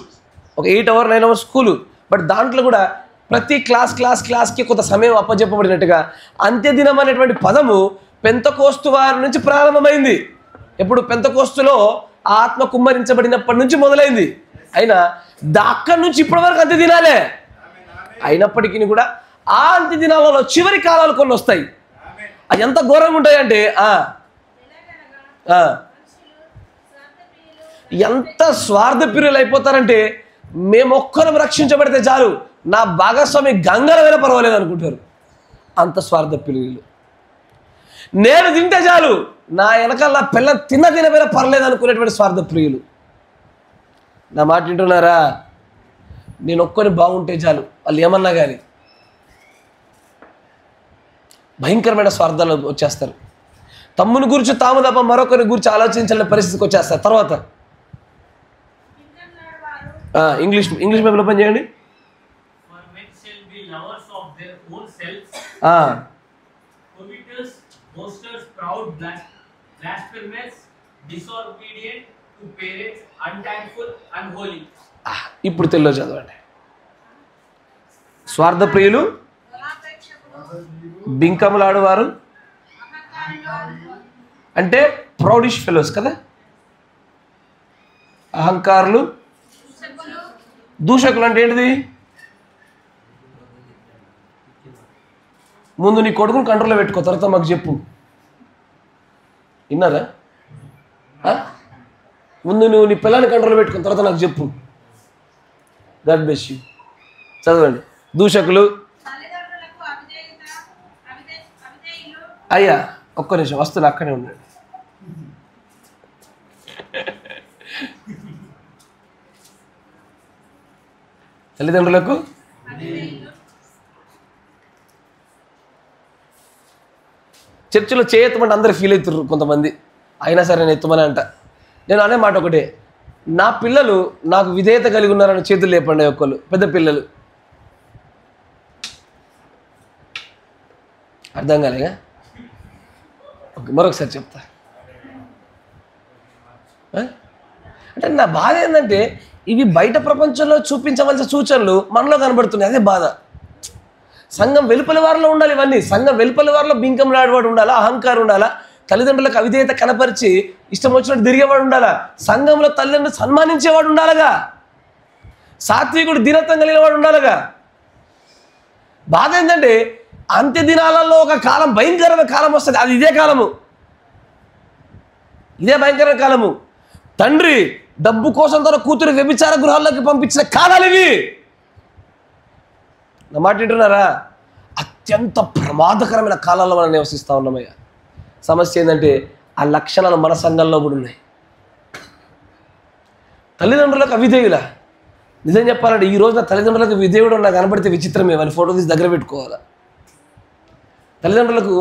ఒక 8 hour 9 hours స్కూలు. బట్ దాంట్లో కూడా ప్రతి క్లాస్కి కొంత సమయం అప్పచెప్పబడినట్టుగా అంత్యదినం అనేటువంటి పదము పెంతెకోస్తు వారి నుంచి ప్రారంభమైంది. ఎప్పుడు? పెంతెకోస్తులో ఆత్మ కుమ్మరించబడినప్పటి నుంచి మొదలైంది. అయినా అక్కడి నుంచి ఇప్పటి వరకు అంత్యదినాలే. అయినప్పటికీ కూడా ఆ అంత్య దినాలలో చివరి కాలాలు కొన్ని వస్తాయి. అవి ఎంత ఘోరంగా ఉంటాయంటే ఎంత స్వార్థప్రియులు అయిపోతారంటే, మేమొక్కరం రక్షించబడితే చాలు, నా భాగస్వామి గంగల వేళ పర్వాలేదు అనుకుంటారు. అంత స్వార్థప్రియులు. నేను తింటే చాలు, నా వెనకాల పిల్ల తిన వేళ పర్లేదు అనుకునేటువంటి స్వార్థప్రియులు. నా మాట వింటున్నారా? నేను ఒక్కని బాగుంటే చాలు, వాళ్ళు ఏమన్నా కానీ భయంకరమైన స్వార్థాలు వచ్చేస్తారు. తమ్ముని గురించి తాము తప్ప మరొకరి గురించి ఆలోచించాలనే పరిస్థితికి వచ్చేస్తారు. తర్వాత ఇంగ్లీష్ బైబిల్ ఓపెన్ చేయండి. ఇప్పుడు తెలుగులో చదవండి. స్వార్థప్రియులు, బింకములాడువారు అంటే ప్రౌడిష్ ఫెలోస్ కదా, అహంకారులు, దూషకులు అంటే ఏంటిది? ముందు నీ కొడుకుని కంట్రోల్లో పెట్టుకో, తర్వాత మాకు చెప్పు. విన్నారా? ముందు నువ్వు నీ పిల్లని కంట్రోల్లో పెట్టుకున్న తర్వాత నాకు చెప్పు. God bless you. చదవండి. దూషకులు. అయ్యా ఒక్క నిమిషం వస్తున్నా, అక్కడే ఉన్నాడు. తల్లిదండ్రులకు చర్చిలో చేయెత్తమంటే అందరూ ఫీల్ అవుతారు కొంతమంది. అయినా సరే నేను ఎత్తమని అంట. నేను అనే మాట ఒకటే, నా పిల్లలు నాకు విధేయత కలిగి ఉన్నారని చేతులు లేపండి ఒక్కళ్ళు, పెద్ద పిల్లలు. అర్థం కాలేగా? ఓకే, మరొకసారి చెప్తా. అంటే నా బాధ ఏంటంటే, ఇవి బయట ప్రపంచంలో చూపించవలసిన సూచనలు మనలో కనబడుతున్నాయి. అదే బాధ. సంఘం వెలుపలి వారిలో ఉండాలి ఇవన్నీ. సంఘం వెలుపలి వారిలో బింకంలాడేవాడు ఉండాలా, అహంకారం ఉండాలా, తల్లిదండ్రులకు అవిధేయత కనపరిచి ఇష్టం వచ్చినట్టు తిరిగేవాడు ఉండాలా, సంఘంలో తల్లిదండ్రులు సన్మానించేవాడు ఉండాలగా, సాత్వికుడు దీనత్వం కలిగినవాడు ఉండాలగా. బాధ ఏంటంటే అంత్య దినాలలో ఒక కాలం, భయంకరమైన కాలం వస్తుంది. అది ఇదే కాలము, ఇదే భయంకరమైన కాలము. తండ్రి డబ్బు కోసం తన కూతురు వ్యభిచార గృహాల్లోకి పంపించిన కాలాలు ఇవి. నా మాట వింటున్నారా? అత్యంత ప్రమాదకరమైన కాలాల్లో మనం నివసిస్తూ ఉన్నామయ్యా. సమస్య ఏంటంటే ఆ లక్షణాలు మన సంఘంలో కూడా ఉన్నాయి. తల్లిదండ్రులకు అవిధేయుల. నిజం చెప్పాలంటే ఈ రోజున తల్లిదండ్రులకు విధేయుడు నాకు కనబడితే విచిత్రమే. వాని ఫోటో తీసి దగ్గర పెట్టుకోవాలా. తల్లిదండ్రులకు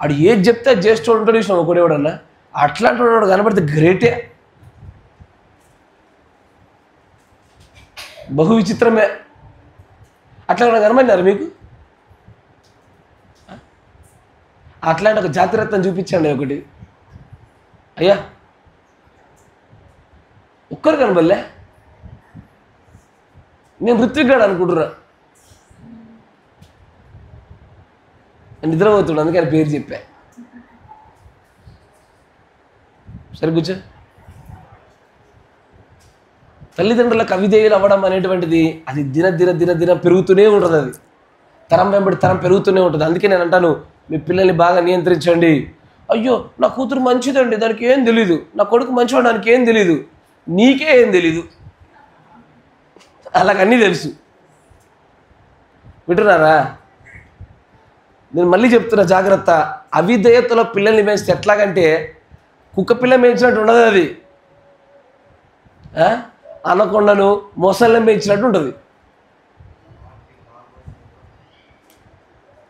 ఆడు ఏది చెప్తే అది చేస్తూ ఉంటాడు. విషయం ఒకడేవాడన్నా అట్లాంటి వాడు కనబడితే గ్రేటే. బహు విచిత్రమే. అట్లా కనబడినారు మీకు? అట్లాంటి ఒక జాతిరత్నం చూపించండి ఒకటి. అయ్యా ఒక్కరు కనబడలే. నేను ఋత్విక్గాడు అనుకుంటున్నా. నిద్రపోతుడు, అందుకే ఆయన పేరు చెప్పా. సరే కూర్చో. తల్లిదండ్రులకు అవిధేయులు అవ్వడం అనేటువంటిది అది దిన పెరుగుతూనే ఉంటుంది. అది తరం వెంబడి తరం పెరుగుతూనే ఉంటుంది. అందుకే నేను అంటాను, మీ పిల్లల్ని బాగా నియంత్రించండి. అయ్యో నా కూతురు మంచిదండి, దానికి ఏం తెలీదు. నా కొడుకు మంచివాడు, దానికి ఏం తెలీదు. నీకే ఏం తెలీదు, అలాగన్నీ తెలుసు. వింటున్నారా? నేను మళ్ళీ చెప్తున్నా, జాగ్రత్త. అవిధేయతలో పిల్లల్ని పెంచితే ఎట్లాగంటే కుక్క పిల్ల పెంచినట్టు ఉండదు. అది అనకొండను మొసళ్ళని పెంచినట్టు ఉంటుంది.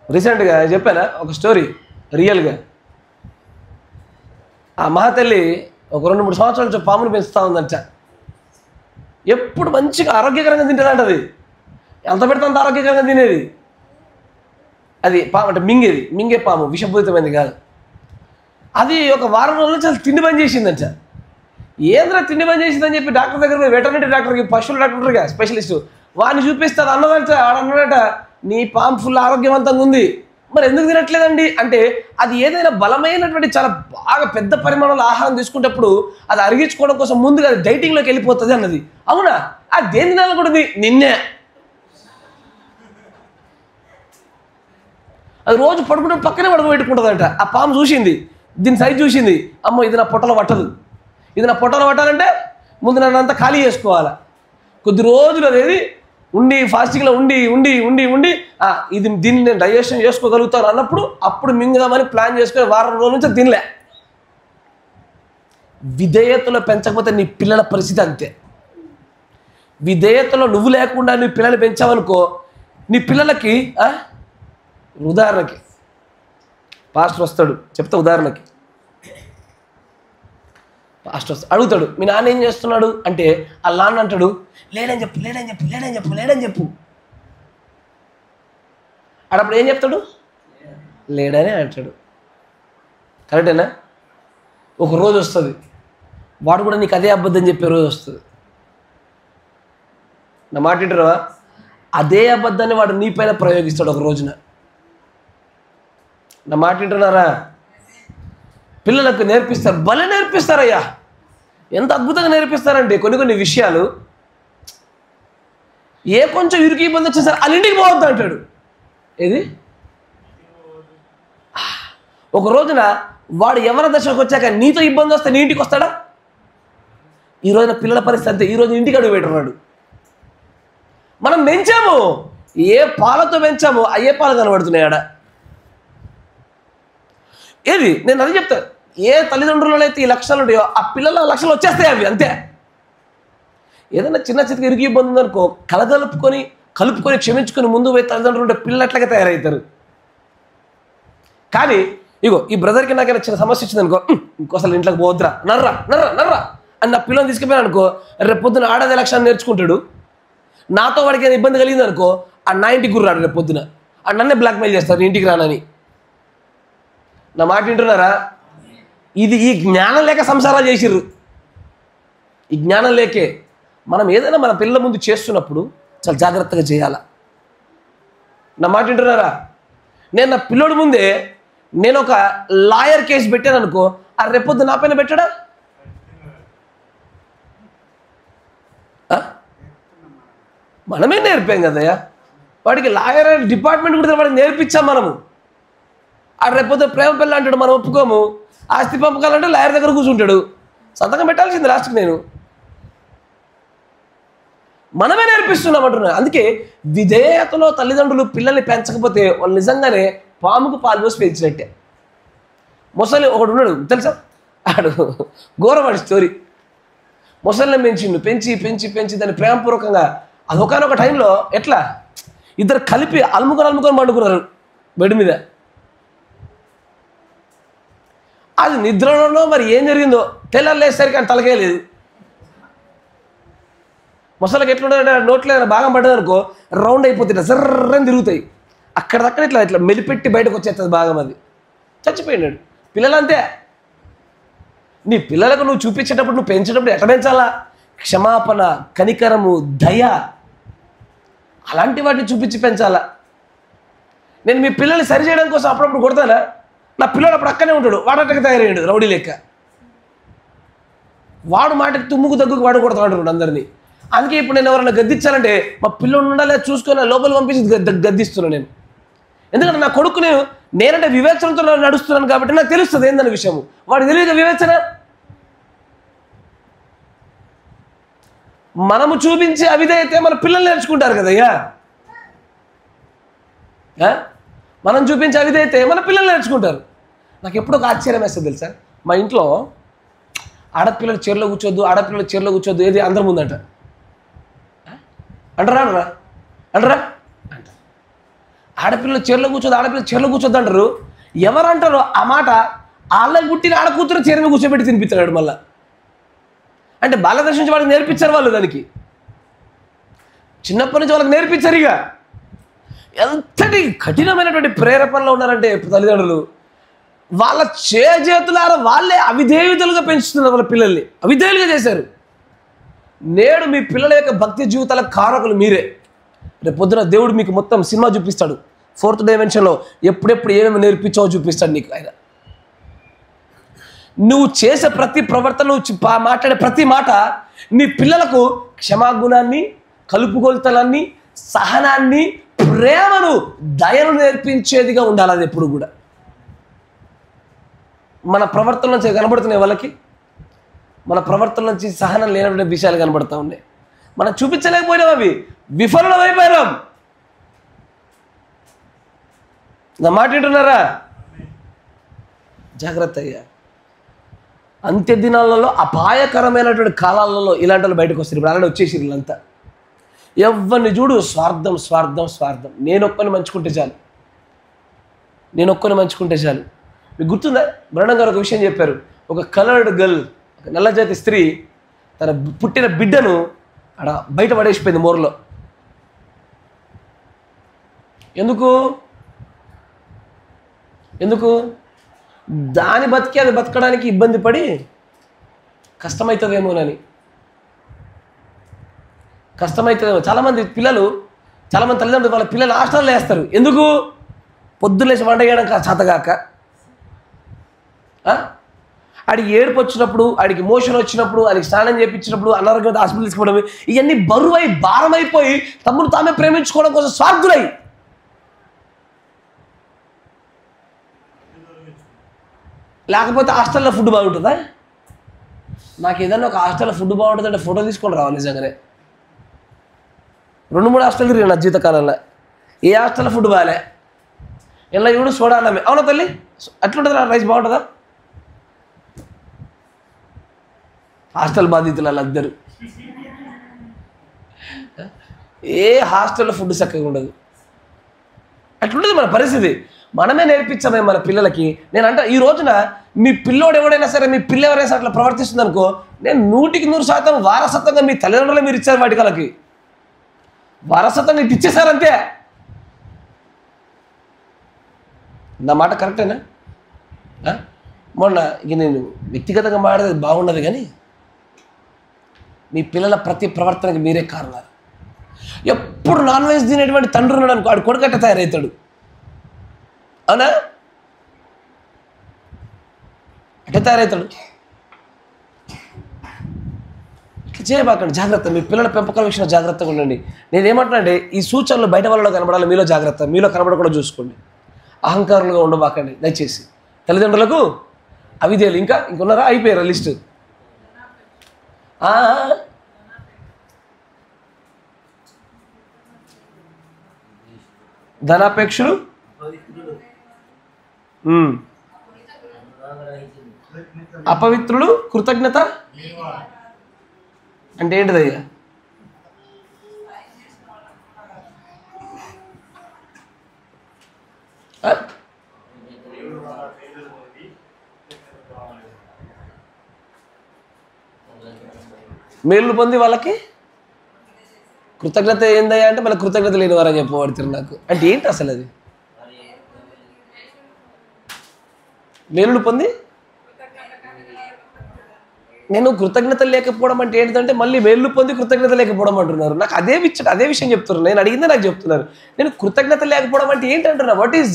రీసెంట్గా చెప్పానా ఒక స్టోరీ రియల్గా. ఆ మహాతల్లి ఒక 2-3 సంవత్సరాల నుంచి పామును పెంచుతూ ఉందంట. ఎప్పుడు మంచిగా ఆరోగ్యకరంగా తింటుందంట. అది ఎంత పెడితే అంత ఆరోగ్యకరంగా తినేది. అది పాము అంటే మింగే పాము, విషపూరితమైంది కాదు. అది ఒక వారం రోజుల నుంచి అసలు తిండి బంద్ చేసిందంట. ఏంద్రా తిండి బంద్ చేసిందని చెప్పి డాక్టర్ దగ్గర పోయి, వెటర్నరీ డాక్టర్కి, పశువుల డాక్టర్ ఉంటారుగా స్పెషలిస్టు, వాడిని చూపిస్తే అది అన్నదంట నీ పాము ఫుల్ ఆరోగ్యవంతంగా ఉంది, మరి ఎందుకు తినట్లేదండి అంటే, అది ఏదైనా బలమైనటువంటి చాలా బాగా పెద్ద పరిమాణంలో ఆహారం తీసుకునేటప్పుడు అది అరిగించుకోవడం కోసం ముందుగా అది డైటింగ్లోకి వెళ్ళిపోతుంది అన్నది. అవునా? అది దేని తినాలనుకుంటుంది? నిన్నే. అది రోజు పడుకుంటే పక్కనే పడుకోబెట్టుకుంటుందంట. ఆ పాము చూసింది, దీని సైజు చూసింది, అమ్మో ఇది నా పొట్టలో పట్టదు, ఇది నా పొట్టలో పట్టాలంటే ముందు నన్ను అంతా ఖాళీ చేసుకోవాలా. కొద్ది రోజులు అనేది ఉండి ఫాస్టింగ్లో ఉండి ఉండి ఉండి ఉండి ఇది దీన్ని నేను డైజెషన్ చేసుకోగలుగుతాను అన్నప్పుడు అప్పుడు మింగుదామని ప్లాన్ చేసుకుని వారం రోజుల నుంచి తినలే. విధేయతలో పెంచకపోతే నీ పిల్లల పరిస్థితి అంతే. విధేయతలో నువ్వు లేకుండా నీ పిల్లలు పెంచావనుకో, నీ పిల్లలకి ఉదాహరణకి పాస్టర్ వస్తాడు చెప్తా, ఉదాహరణకి పాస్టర్ వస్తాడు అడుగుతాడు, మీ నాన్న ఏం చేస్తున్నాడు అంటే, వాళ్ళ నాన్న అంటాడు లేడని చెప్పు లేడని చెప్పు లేడని చెప్పు లేడని చెప్పు. అప్పుడు ఏం చెప్తాడు, లేడని అంటాడు. కరెక్టేనా? ఒక రోజు వస్తుంది వాడు కూడా నీకు అదే అబద్ధం చెప్పే రోజు వస్తుంది. నా మాట వింటారా? అదే అబద్ధాన్ని వాడు నీ పైన ప్రయోగిస్తాడు ఒక రోజున. నా మాట వింటున్నారా? పిల్లలకు నేర్పిస్తారు, భలే నేర్పిస్తారయ్యా, ఎంత అద్భుతంగా నేర్పిస్తారంటే కొన్ని కొన్ని విషయాలు. ఏ కొంచెం ఇరుకు ఇబ్బంది వచ్చేసరి వాళ్ళ ఇంటికి పోవద్దు అంటాడు. ఏది ఒక రోజున వాడు ఎవరి దశకు వచ్చాక నీతో ఇబ్బంది వస్తే నీ ఇంటికి వస్తాడా? ఈ రోజున పిల్లల పరిస్థితి అంతే. ఈరోజు ఇంటికి అడుగు పెట్టున్నాడు. మనం పెంచాము, ఏ పాలతో పెంచామో అయ్యే పాలు కనబడుతున్నాయి ఆడ. ఏది నేను అది చెప్తాను, ఏ తల్లిదండ్రులలో అయితే ఈ లక్షణాలు ఉంటాయో ఆ పిల్లల లక్షణాలు వచ్చేస్తాయి అవి అంతే. ఏదైనా చిన్న చిన్న ఇరుగు ఇబ్బంది ఉందనుకో కలుపుకొని క్షమించుకొని ముందు పోయి తల్లిదండ్రులు ఉంటే పిల్లలు అట్లాగే తయారవుతారు. కానీ ఇగో ఈ బ్రదర్కి నాకైనా చిన్న సమస్య వచ్చింది అనుకో, ఇంకోసారి ఇంట్లోకి పోద్దురా నర్రా నర్రా నర్రా అని నా పిల్లల్ని తీసుకుపోయాను అనుకో, రేపు పొద్దున ఆడదే లక్షణాన్ని నేర్చుకుంటాడు. నాతో వాడికి ఏదైనా ఇబ్బంది కలిగింది అనుకో, నా ఇంటికి గుర్రాడు రేపు పొద్దున, నన్నే బ్లాక్మెయిల్ చేస్తారు ఇంటికి రానని. నా మాట వింటున్నారా? ఇది ఈ జ్ఞానం లేక సంసారాలు చేసిర్రు. ఈ జ్ఞానం లేకే మనం ఏదైనా మన పిల్లల ముందు చేస్తున్నప్పుడు చాలా జాగ్రత్తగా చేయాల. నా మాట వింటున్నారా? నేను నా పిల్లోడి ముందే నేను ఒక లాయర్ కేసు పెట్టాను అనుకో, ఆ రేపొద్దు నా పైన పెట్టాడా? మనమే నేర్పాం కదయ్యా వాడికి. లాయర్ డిపార్ట్మెంట్ కూడా వాడికి నేర్పించాం మనము. ఆ రేపొద్దు ప్రేమ పిల్ల అంటాడు, మనం ఒప్పుకోము. ఆస్తి పంపకాలంటే లాయర్ దగ్గర కూర్చుంటాడు, సంతకం పెట్టాల్సింది లాస్ట్కి. నేను మనమే నేర్పిస్తున్నాం అంటున్నా. అందుకే విధేయతలో తల్లిదండ్రులు పిల్లల్ని పెంచకపోతే వాళ్ళు నిజంగానే పాముకు పాలు పోసి పెంచినట్టే. ముసలి ఒకడు ఉన్నాడు తెలుసా, ఆడు ఘోరవాడి స్టోరీ. ముసలిని పెంచిండు, పెంచి పెంచి పెంచి దాన్ని ప్రేమపూర్వకంగా అది ఒకనొక టైంలో ఎట్లా ఇద్దరు కలిపి అలుముకొని పండుకున్నారు బెడ్ మీద. అది నిద్రలో మరి ఏం జరిగిందో తెల్లలేసరికి అని తలకే లేదు. ముసలికి ఎట్లుంటే నోట్లో ఏదైనా భాగం పడ్డదనుకో రౌండ్ అయిపోతుంది, జర్రని తిరుగుతాయి. అక్కడక్కడ ఇట్లా ఇట్లా మెలిపెట్టి బయటకు వచ్చేస్తుంది భాగం, అది చచ్చిపోయినాడు. పిల్లలంతే. నీ పిల్లలకు నువ్వు చూపించేటప్పుడు నువ్వు పెంచేటప్పుడు ఎట్లా పెంచాలా? క్షమాపణ, కనికరము, దయ అలాంటి వాటిని చూపించి పెంచాలా. నేను మీ పిల్లల్ని సరి చేయడం కోసం అప్పుడప్పుడు కొడతానా? నా పిల్లలు అప్పుడు అక్కనే ఉంటాడు, వాడటకు తయారయ్యాడు రౌడీ లెక్క. వాడు మాటకి తుమ్ముకు దగ్గుకు వాడు కొడతాడు అందరినీ. అందుకే ఇప్పుడు నేను ఎవరైనా గద్దించాలంటే మా పిల్లలు ఉండాలి చూసుకొని లోపల పంపించి గద్దిస్తున్నాను నేను. ఎందుకంటే నా కొడుకు నేనంటే వివేచనతో నడుస్తున్నాను కాబట్టి నాకు తెలుస్తుంది ఏందన్న విషయము. వాడు తెలియదు వివేచన. మనము చూపించే అవిధేయతే మన పిల్లలు నేర్చుకుంటారు కదయ్యా. మనం చూపించే అవిధేయతే మన పిల్లలు నేర్చుకుంటారు. నాకు ఎప్పుడో ఒక ఆశ్చర్యం వేస్తుంది తెలుసా, మా ఇంట్లో ఆడపిల్లలు చీరలో కూర్చోద్దు, ఆడపిల్లలు చీరలో కూర్చోద్దు, ఏది అందరి ముందంట అంటారా అంటారా అంటారా అంట. ఆడపిల్లలు చీరలో కూర్చోద్దు, ఆడపిల్లలు చీరలో కూర్చోద్దు అంటారు. ఎవరంటారో ఆ మాట వాళ్ళకి పుట్టిన ఆడ కూతురు చీరను కూర్చోబెట్టి తినిపిస్తాడు మళ్ళా. అంటే బాల్యదశ నుంచి వాళ్ళకి నేర్పించారు వాళ్ళు. దానికి చిన్నప్పటి నుంచి వాళ్ళకి నేర్పించారు. ఇక ఎంతటి కఠినమైనటువంటి ప్రేరేపణలో ఉన్నారంటే తల్లిదండ్రులు, వాళ్ళ చేతులారా వాళ్ళే అవిధేయుతులుగా పెంచుతున్నారు వాళ్ళ పిల్లల్ని, అవిధేయులుగా చేశారు. నేడు మీ పిల్లల యొక్క భక్తి జీవితాల కారకులు మీరే. రేపు పొద్దున దేవుడు మీకు మొత్తం సినిమా చూపిస్తాడు, 4th డైమెన్షన్లో ఎప్పుడెప్పుడు ఏమేమి నేర్పించావో చూపిస్తాడు నీకు ఆయన. నువ్వు చేసే ప్రతి ప్రవర్తన, నువ్వు మాట్లాడే ప్రతి మాట నీ పిల్లలకు క్షమాగుణాన్ని, కలుపుగోలుతనాన్ని, సహనాన్ని, ప్రేమను, దయను నేర్పించేదిగా ఉండాలి. అది ఎప్పుడు కూడా మన ప్రవర్తన నుంచి కనబడుతున్నాయి. వాళ్ళకి మన ప్రవర్తన నుంచి సహనం లేనటువంటి విషయాలు కనబడుతూ ఉన్నాయి. మనం చూపించలేకపోయినాం, అవి విఫలమైపోయినాం. నా మాట వింటున్నారా? జాగ్రత్త అయ్యా. అంత్య దినాలలో, అపాయకరమైనటువంటి కాలాలలో ఇలాంటి వాళ్ళు బయటకు వస్తారు. ఇప్పుడు అలాంటి వచ్చేసి వీళ్ళంతా ఎవరిని చూడు స్వార్థం స్వార్థం స్వార్థం. నేనొక్కని మంచుకుంటే చాలు, నేనొక్కని మంచుకుంటే చాలు. మీకు గుర్తుందా? బ్రహ్మం గారు ఒక విషయం చెప్పారు. ఒక కలర్డ్ గర్ల్, ఒక నల్లజాతి స్త్రీ తన పుట్టిన బిడ్డను అక్కడ బయట పడేసిపోయింది మోర్లో. ఎందుకు? దాని బతికి అది బతకడానికి ఇబ్బంది పడి కష్టమవుతుందేమోనని. చాలామంది పిల్లలు, చాలామంది తల్లిదండ్రులు వాళ్ళ పిల్లలు హాస్టల్లో వేస్తారు. ఎందుకు? పొద్దులేసి వంట చేయడం చేతగాక, ఆడికి ఏడుపు వచ్చినప్పుడు, ఆడికి మోషన్ వచ్చినప్పుడు, ఆడికి స్నానం చేయించినప్పుడు, అనారోగ్యం హాస్పిటల్ తీసుకోవడం, ఇవన్నీ బరువై భారమైపోయి తమ్ముడు తామే ప్రేమించుకోవడం కోసం స్వార్థులై. లేకపోతే హాస్టల్లో ఫుడ్ బాగుంటుందా? నాకు ఏదన్నా ఒక హాస్టల్లో ఫుడ్ బాగుంటుందంటే ఫోటో తీసుకొని రావాలి. నిజంగానే 2-3 హాస్టల్ తిరిగి నా జీవితకాలంలో ఏ హాస్టల్లో ఫుడ్ బాగాలే. ఇలా ఇవి చూడాలమే. అవునా తల్లి? అట్లుంటుందా? రైస్ బాగుంటుందా? హాస్టల్ బాధితులు వాళ్ళందరూ ఏ హాస్టల్లో ఫుడ్ చక్కగా ఉండదు. అట్లుంటుంది మన పరిస్థితి. మనమే నేర్పించామే మన పిల్లలకి. నేను అంటే ఈ రోజున మీ పిల్లోడు ఎవడైనా సరే, మీ పిల్ల ఎవరైనా సరే అట్లా ప్రవర్తిస్తుంది అనుకో, నేను 100% వారసత్వంగా మీ తల్లిదండ్రులు మీరు ఇచ్చారు. వాటి వాళ్ళకి వారసత్వంగా ఇటు ఇచ్చేసారంతే. నా మాట కరెక్టేనా? మొన్న ఇక నేను వ్యక్తిగతంగా మాట్లాడేది బాగుండదు, కానీ మీ పిల్లల ప్రతి ప్రవర్తనకి మీరే కారణాలు. ఎప్పుడు నాన్ వెజ్ తినేటువంటి తండ్రి ఉన్నాడు అనుకో, ఆడు కొడుకట్ట తయారవుతాడు. అవునా? అట్లా తయారవుతాడు. ఇట్లా చేయబాకండి. జాగ్రత్త. మీ పిల్లల పెంపకం విషయంలో జాగ్రత్తగా ఉండండి. నేనేమంటున్నా అంటే ఈ సూచనలు బయట వాళ్ళలో కనబడాలి, మీలో జాగ్రత్త. మీలో కనబడకుండా చూసుకోండి. అహంకారులుగా ఉండబాకండి దయచేసి. తల్లిదండ్రులకు అవిధేయులు ఇంకొన్నారా? అయిపోయారా లిస్టు? ధనాపేక్షలు, అపవిత్రులు, కృతజ్ఞత అంటే ఏంటిదయ్యా? మేలు పొంది వాళ్ళకి కృతజ్ఞత ఏందయ్యా అంటే మళ్ళీ కృతజ్ఞత లేని వారని చెప్పబడుతుంది. నాకు అంటే ఏంటి అసలు అది? మేలు పొంది నేను కృతజ్ఞత లేకపోవడం అంటే ఏంటంటే మళ్ళీ మేలు పొంది కృతజ్ఞత లేకపోవడం అంటున్నారు. నాకు అదే విషయం చెప్తున్నారు. నేను అడిగిందే నాకు చెప్తున్నారు. నేను కృతజ్ఞత లేకపోవడం అంటే ఏంటంటున్నా? What is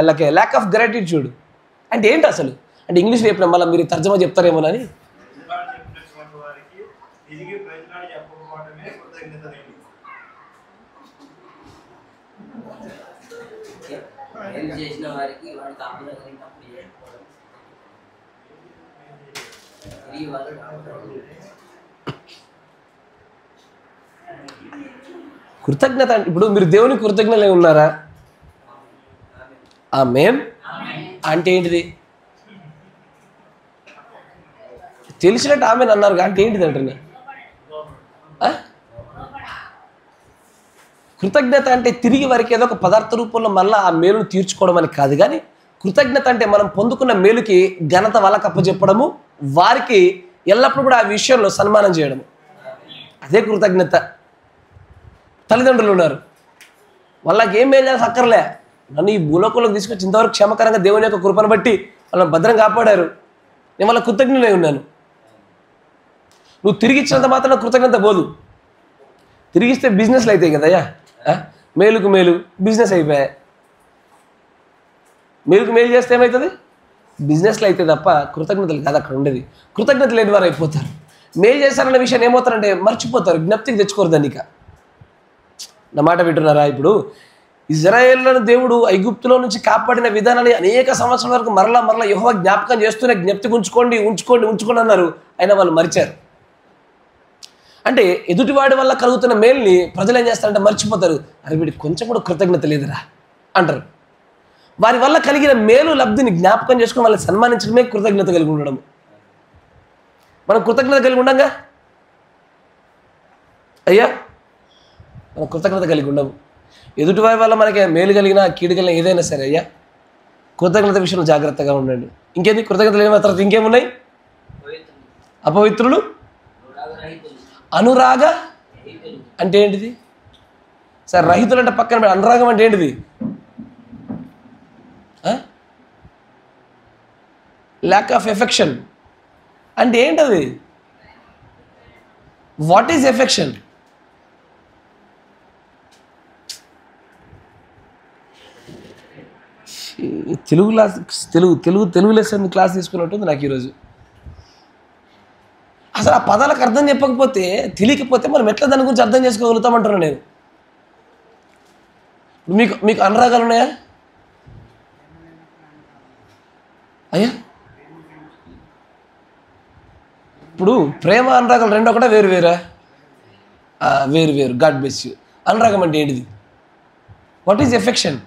like lack of gratitude అంటే ఏంటి అసలు? అంటే ఇంగ్లీష్ చెప్పిన మళ్ళీ మీరు తర్జమా చెప్తారేమోనని. కృతజ్ఞత అంటే ఇప్పుడు మీరు దేవునికి కృతజ్ఞతలే ఉన్నారా? ఆమేన్ అంటే ఏంటిది? తెలిసినట్టు ఆమేన్ అన్నారు అంటే ఏంటిది అంటున్నా? కృతజ్ఞత అంటే తిరిగి వారికి ఏదో ఒక పదార్థ రూపంలో మళ్ళీ ఆ మేలును తీర్చుకోవడం అని కాదు, కానీ కృతజ్ఞత అంటే మనం పొందుకున్న మేలుకి ఘనత వాళ్ళకి అప్పచెప్పడము, వారికి ఎల్లప్పుడూ కూడా ఆ విషయంలో సన్మానం చేయడము, అదే కృతజ్ఞత. తల్లిదండ్రులు ఉన్నారు, వాళ్ళకి ఏం మేలు చేయాల్సి అక్కర్లే. నన్ను ఈ భూలోకంలోకి తీసుకొచ్చి ఇంతవరకు క్షమకరంగా దేవుని యొక్క కృపను బట్టి వాళ్ళని భద్రం కాపాడారు. నేను వాళ్ళ కృతజ్ఞులై ఉన్నాను. నువ్వు తిరిగి ఇచ్చినంత మాత్రం కృతజ్ఞత పోదు. తిరిగిస్తే బిజినెస్లు అవుతాయి కదయ్యా. మేలుకు మేలు బిజినెస్ అయిపోయాయి. మేలుకు మేలు చేస్తే ఏమవుతుంది? బిజినెస్లు అయితే తప్ప కృతజ్ఞతలు కాదు అక్కడ ఉండేది. కృతజ్ఞత లేని వారు అయిపోతారు. మేలు చేశారన్న విషయాన్ని ఏమవుతారంటే మర్చిపోతారు, జ్ఞప్తికి తెచ్చుకోరు దాన్ని. నా మాట వింటున్నారా? ఇప్పుడు ఇజ్రాయేలులను దేవుడు ఐగుప్తులో నుంచి కాపాడిన విధానాన్ని అనేక సంవత్సరాల వరకు మరలా యెహోవా జ్ఞాపకం చేస్తూనే జ్ఞప్తికి ఉంచుకోండి అన్నారు. అయినా వాళ్ళు మరిచారు. అంటే ఎదుటివాడి వల్ల కలుగుతున్న మేల్ని ప్రజలు ఏం చేస్తారంటే మర్చిపోతారు. అరే వీడికి కొంచెం కూడా కృతజ్ఞత లేదురా అంటారు. వారి వల్ల కలిగిన మేలు లబ్ధిని జ్ఞాపకం చేసుకుని వాళ్ళని సన్మానించడమే కృతజ్ఞత కలిగి ఉండడం. మనం కృతజ్ఞత కలిగి ఉండంగా అయ్యా, మనం కృతజ్ఞత కలిగి ఉండము. ఎదుటివారి వల్ల మనకి మేలు కలిగినా కీడు కలిగిన ఏదైనా సరే అయ్యా, కృతజ్ఞత విషయంలో జాగ్రత్తగా ఉండండి. ఇంకేంది కృతజ్ఞత లేని తర్వాత ఇంకేమున్నాయి? అపవిత్రులు, అనురాగ అంటే ఏంటిది? సార్ రహితులు అంటే పక్కన, అనురాగం అంటే ఏంటిది? ల్యాక్ ఆఫ్ ఎఫెక్షన్ అంటే ఏంటది? What is affection? Telugu lesson class తీసుకున్నట్టుంది నాకు ఈరోజు. అసలు ఆ పదాలకు అర్థం చెప్పకపోతే, తెలియకపోతే మనం ఎట్లా దాని గురించి అర్థం చేసుకోగలుగుతామంటున్నాను నేను. మీకు అనురాగాలు ఉన్నాయా అయ్యా? ఇప్పుడు ప్రేమ అనురాగాలు రెండు ఒకటే వేరు? God bless you. అనురాగం అంటే ఏంటిది? What is affection?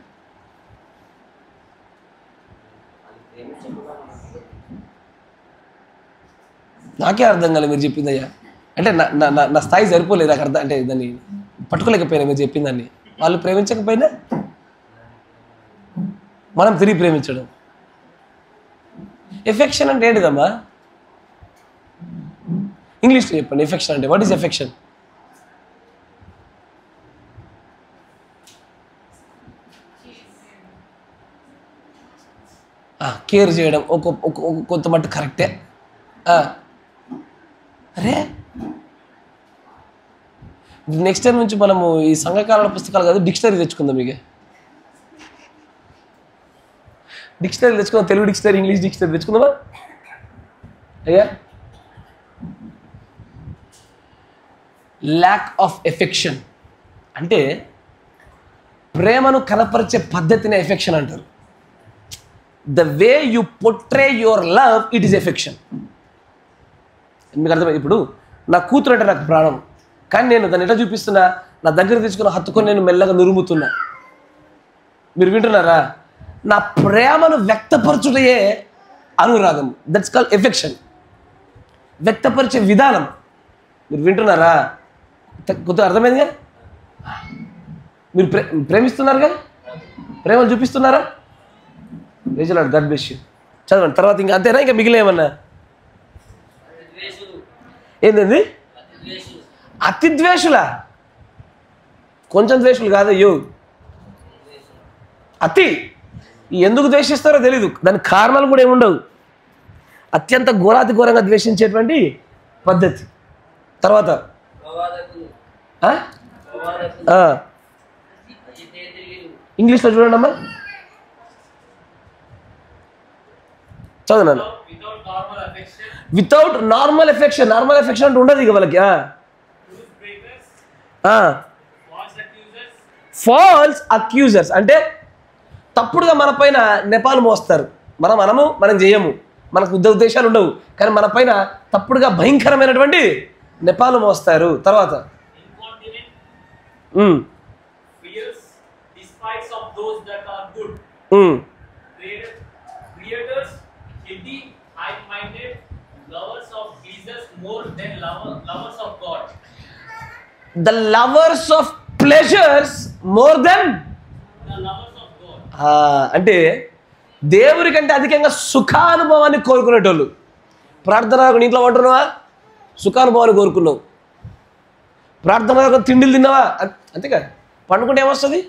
నాకే అర్థం కాలేదు మీరు చెప్పిందయ్యా. అంటే నా స్థాయి సరిపోలేదు నాకు అర్థం, అంటే దాన్ని పట్టుకోలేకపోయినా మీరు చెప్పిందాన్ని. వాళ్ళు ప్రేమించకపోయినా మనం తిరిగి ప్రేమించడం. ఎఫెక్షన్ అంటే ఏంటిదమ్మా? ఇంగ్లీష్లో చెప్పండి. ఎఫెక్షన్ అంటే వాట్ ఈజ్ ఎఫెక్షన్? కేర్ చేయడం కొంత మట్టు కరెక్టే. అరే నెక్స్ట్ టైం నుంచి మనము ఈ సంఘకాల పుస్తకాలు కాదు, డిక్షనరీ తెచ్చుకుందాం. మీకు డిక్షనరీ తెచ్చుకుందాం. తెలుగు డిక్షనరీ, ఇంగ్లీష్ డిక్షనరీ తెచ్చుకుందామా అయ్యా? ల్యాక్ ఆఫ్ ఎఫెక్షన్ అంటే ప్రేమను కనపరిచే పద్ధతిని ఎఫెక్షన్ అంటారు. The way you portray your love, it is affection. మీకు అర్థమైంది? ఇప్పుడు నా కూతురు అంటే నాకు ప్రాణం, కానీ నేను దాన్ని ఎట్లా చూపిస్తున్నా? నా దగ్గర తీసుకుని హత్తుకొని నేను మెల్లగా నురుముతున్నా. మీరు వింటున్నారా? నా ప్రేమను వ్యక్తపరచుటయే అనురాగం. That's called affection. వ్యక్తపరిచే విధానం. మీరు వింటున్నారా? కొద్దిగా అర్థమైందిగా? మీరు ప్రేమిస్తున్నారుగా, ప్రేమను చూపిస్తున్నారా? రేజలాడ్ గాడ్ బ్లెస్ యూ. చదవండి తర్వాత. ఇంకా అంతేనా? ఇంకా మిగిలిన ఏమన్నా? ఏంటండి? అతి ద్వేషులా? కొంచెం ద్వేషులు కాదయ్యో, అతి. ఎందుకు ద్వేషిస్తారో తెలీదు, దానికి కారణాలు కూడా ఏముండవు. అత్యంత ఘోరాతి ఘోరంగా ద్వేషించేటువంటి పద్ధతి. తర్వాత ఇంగ్లీష్లో చూడండి అమ్మా, చదవనా? Without normal affection. Normal affection అంటే ఉండదు ఇక వాళ్ళకి. ఫాల్స్ అక్యూజర్స్ అంటే తప్పుడుగా మన పైన నెపాలు మోస్తారు. మనం చేయము, మనకు ఉద్దేశాలు ఉండవు, కానీ మన పైన తప్పుడుగా భయంకరమైనటువంటి నెపాలు మోస్తారు. తర్వాత the lovers of pleasures more than అంటే దేవుడి కంటే అధికంగా సుఖానుభవాన్ని కోరుకునేటోళ్ళు. ప్రార్థన ఇంట్లో వంటున్నావా? సుఖానుభవాన్ని కోరుకున్నావు. ప్రార్థన తిండిలు తిన్నావా? అంతేకా. పండుకుంటే ఏమొస్తుంది?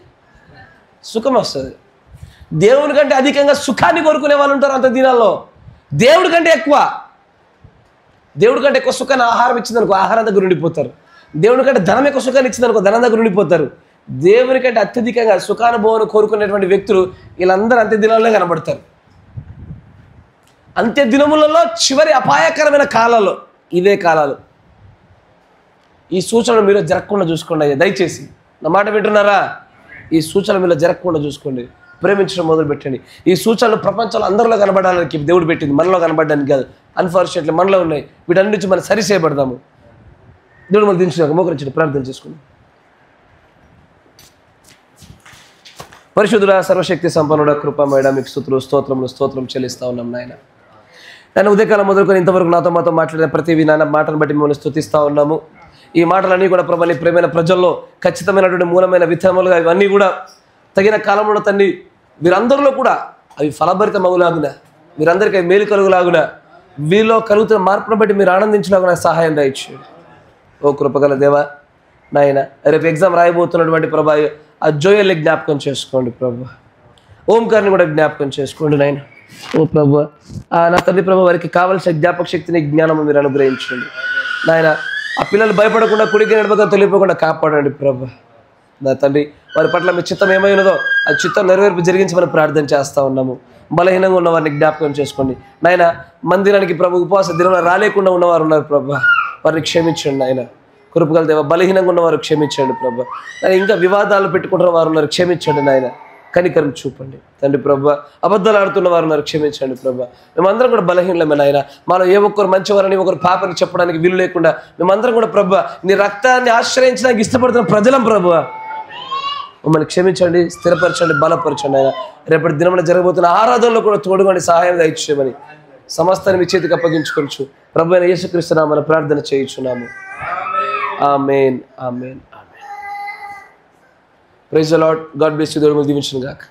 సుఖం వస్తుంది. దేవుని కంటే అధికంగా సుఖాన్ని కోరుకునే వాళ్ళు ఉంటారు అంత దినాల్లో. దేవుడి కంటే ఎక్కువ సుఖాన్ని ఆహారం ఇచ్చిందనుకో ఆహారం దగ్గర ఉండిపోతారు. దేవుని కంటే ధనం ఎక్కువ సుఖాన్ని ఇచ్చిందనుకో ధనం దగ్గర ఉండిపోతారు. దేవుని కంటే అత్యధికంగా సుఖానుభవాన్ని కోరుకునేటువంటి వ్యక్తులు వీళ్ళందరూ అంత్య దినాల్లో కనబడతారు. అంత్య దినములలో చివరి అపాయకరమైన కాలాలు ఇవే కాలాలు. ఈ సూచనలు మీరు జరగకుండా చూసుకోండి అయ్యా దయచేసి. నా మాట వింటున్నారా? ఈ సూచనలు మీలో జరగకుండా చూసుకోండి. ప్రేమించడం మొదలు పెట్టండి. ఈ సూచనలు ప్రపంచంలో అందరిలో కనబడాలని దేవుడు పెట్టింది, మనలో కనబడడానికి కాదు. అన్ఫార్చునేట్లీ మనలో ఉన్నాయి. వీటన్నిటి నుంచి మనం సరి చేయబడదాము. దేవుడు మనం దించిన మోకరించండి, ప్రార్థన చేసుకుందాం. పరిశుద్ధుడా, సర్వశక్తి సంపన్నుడా, కృపామయుడా, మీకు స్తోత్రం చెల్లిస్తా ఉన్నాం నాయన. నేను ఉదయకాలం మొదలుకొని ఇంతవరకు నాతో మాట్లాడిన ప్రతి నాన్న మాటను బట్టి మిమ్మల్ని స్తుతిస్తూ ఉన్నాము. ఈ మాటలన్నీ కూడా ప్రభు నీ ప్రేమైన ప్రజల్లో ఖచ్చితమైనటువంటి మూలమైన విత్తనములుగా ఇవన్నీ కూడా తగిన కాలంలో తండ్రి వీరందరిలో కూడా అవి ఫలభరితమగులాగున, వీరందరికీ మేలు కలుగులాగున, వీళ్ళలో కలుగుతున్న మార్పును బట్టి మీరు ఆనందించలాగున సహాయం దయచేయండి. ఓ కృపగల దేవా నాయన, రేపు ఎగ్జామ్ రాయబోతున్నటువంటి ప్రభా ఆ జోయల్ని జ్ఞాపకం చేసుకోండి ప్రభు. ఓంకార్ని కూడా జ్ఞాపకం చేసుకోండి నాయన. ఓ ప్రభు, నా తండ్రి ప్రభు వారికి కావలసిన జ్ఞాపక శక్తిని, జ్ఞానం మీరు అనుగ్రహించండి నాయన. ఆ పిల్లలు భయపడకుండా, కుడికి నడపగా తొలిపోకుండా కాపాడండి ప్రభు. నా తండ్రి వారి పట్ల మీ చిత్తం ఏమైనదో ఆ చిత్తం నెరవేర్పు జరిగించమని ప్రార్థన చేస్తూ ఉన్నాము. బలహీనంగా ఉన్న వారిని జ్ఞాపకం చేసుకోండి నాయన. మందిరానికి ప్రభు ఉపవాస దినంలో రాలేకుండా ఉన్నవారు ఉన్నారు ప్రభు, వారిని క్షమించండి నాయన. కృపగల దేవ, బలహీనంగా ఉన్నవారు క్షమించండి ప్రభు. ఇంకా వివాదాలు పెట్టుకుంటున్న వారు ఉన్నారు, క్షమించండి నాయన. కనికరం చూపండి తండ్రి ప్రభు. అబద్ధాలు ఆడుతున్న వారు ఉన్నారు, క్షమించండి ప్రభు. మేమందరం కూడా బలహీనమే నాయన. మాలో ఏ ఒక్కరు మంచివారని ఒకరు పాపని చెప్పడానికి వీలు లేకుండా మేమందరం కూడా ప్రభు నీ రక్తాన్ని ఆశ్రయించడానికి ఇష్టపడుతున్న ప్రజలం ప్రభు. మమ్మల్ని క్షమించండి, స్థిరపరచండి, బలపరచండి ఆయన. రేపటి దినమున జరగబోతున్న ఆరాధనలో కూడా తోడుగొని సహాయం దయచేయమని సమస్తాన్ని మీ చేతికి అప్పగించుకోవచ్చు. ప్రభు అయిన యేసుక్రీస్తు నామమున ప్రార్థన చేయుచున్నాము. Amen, amen, amen. Praise the Lord. God bless you. దేవుడు మిమ్మల్ని దీవించును గాక.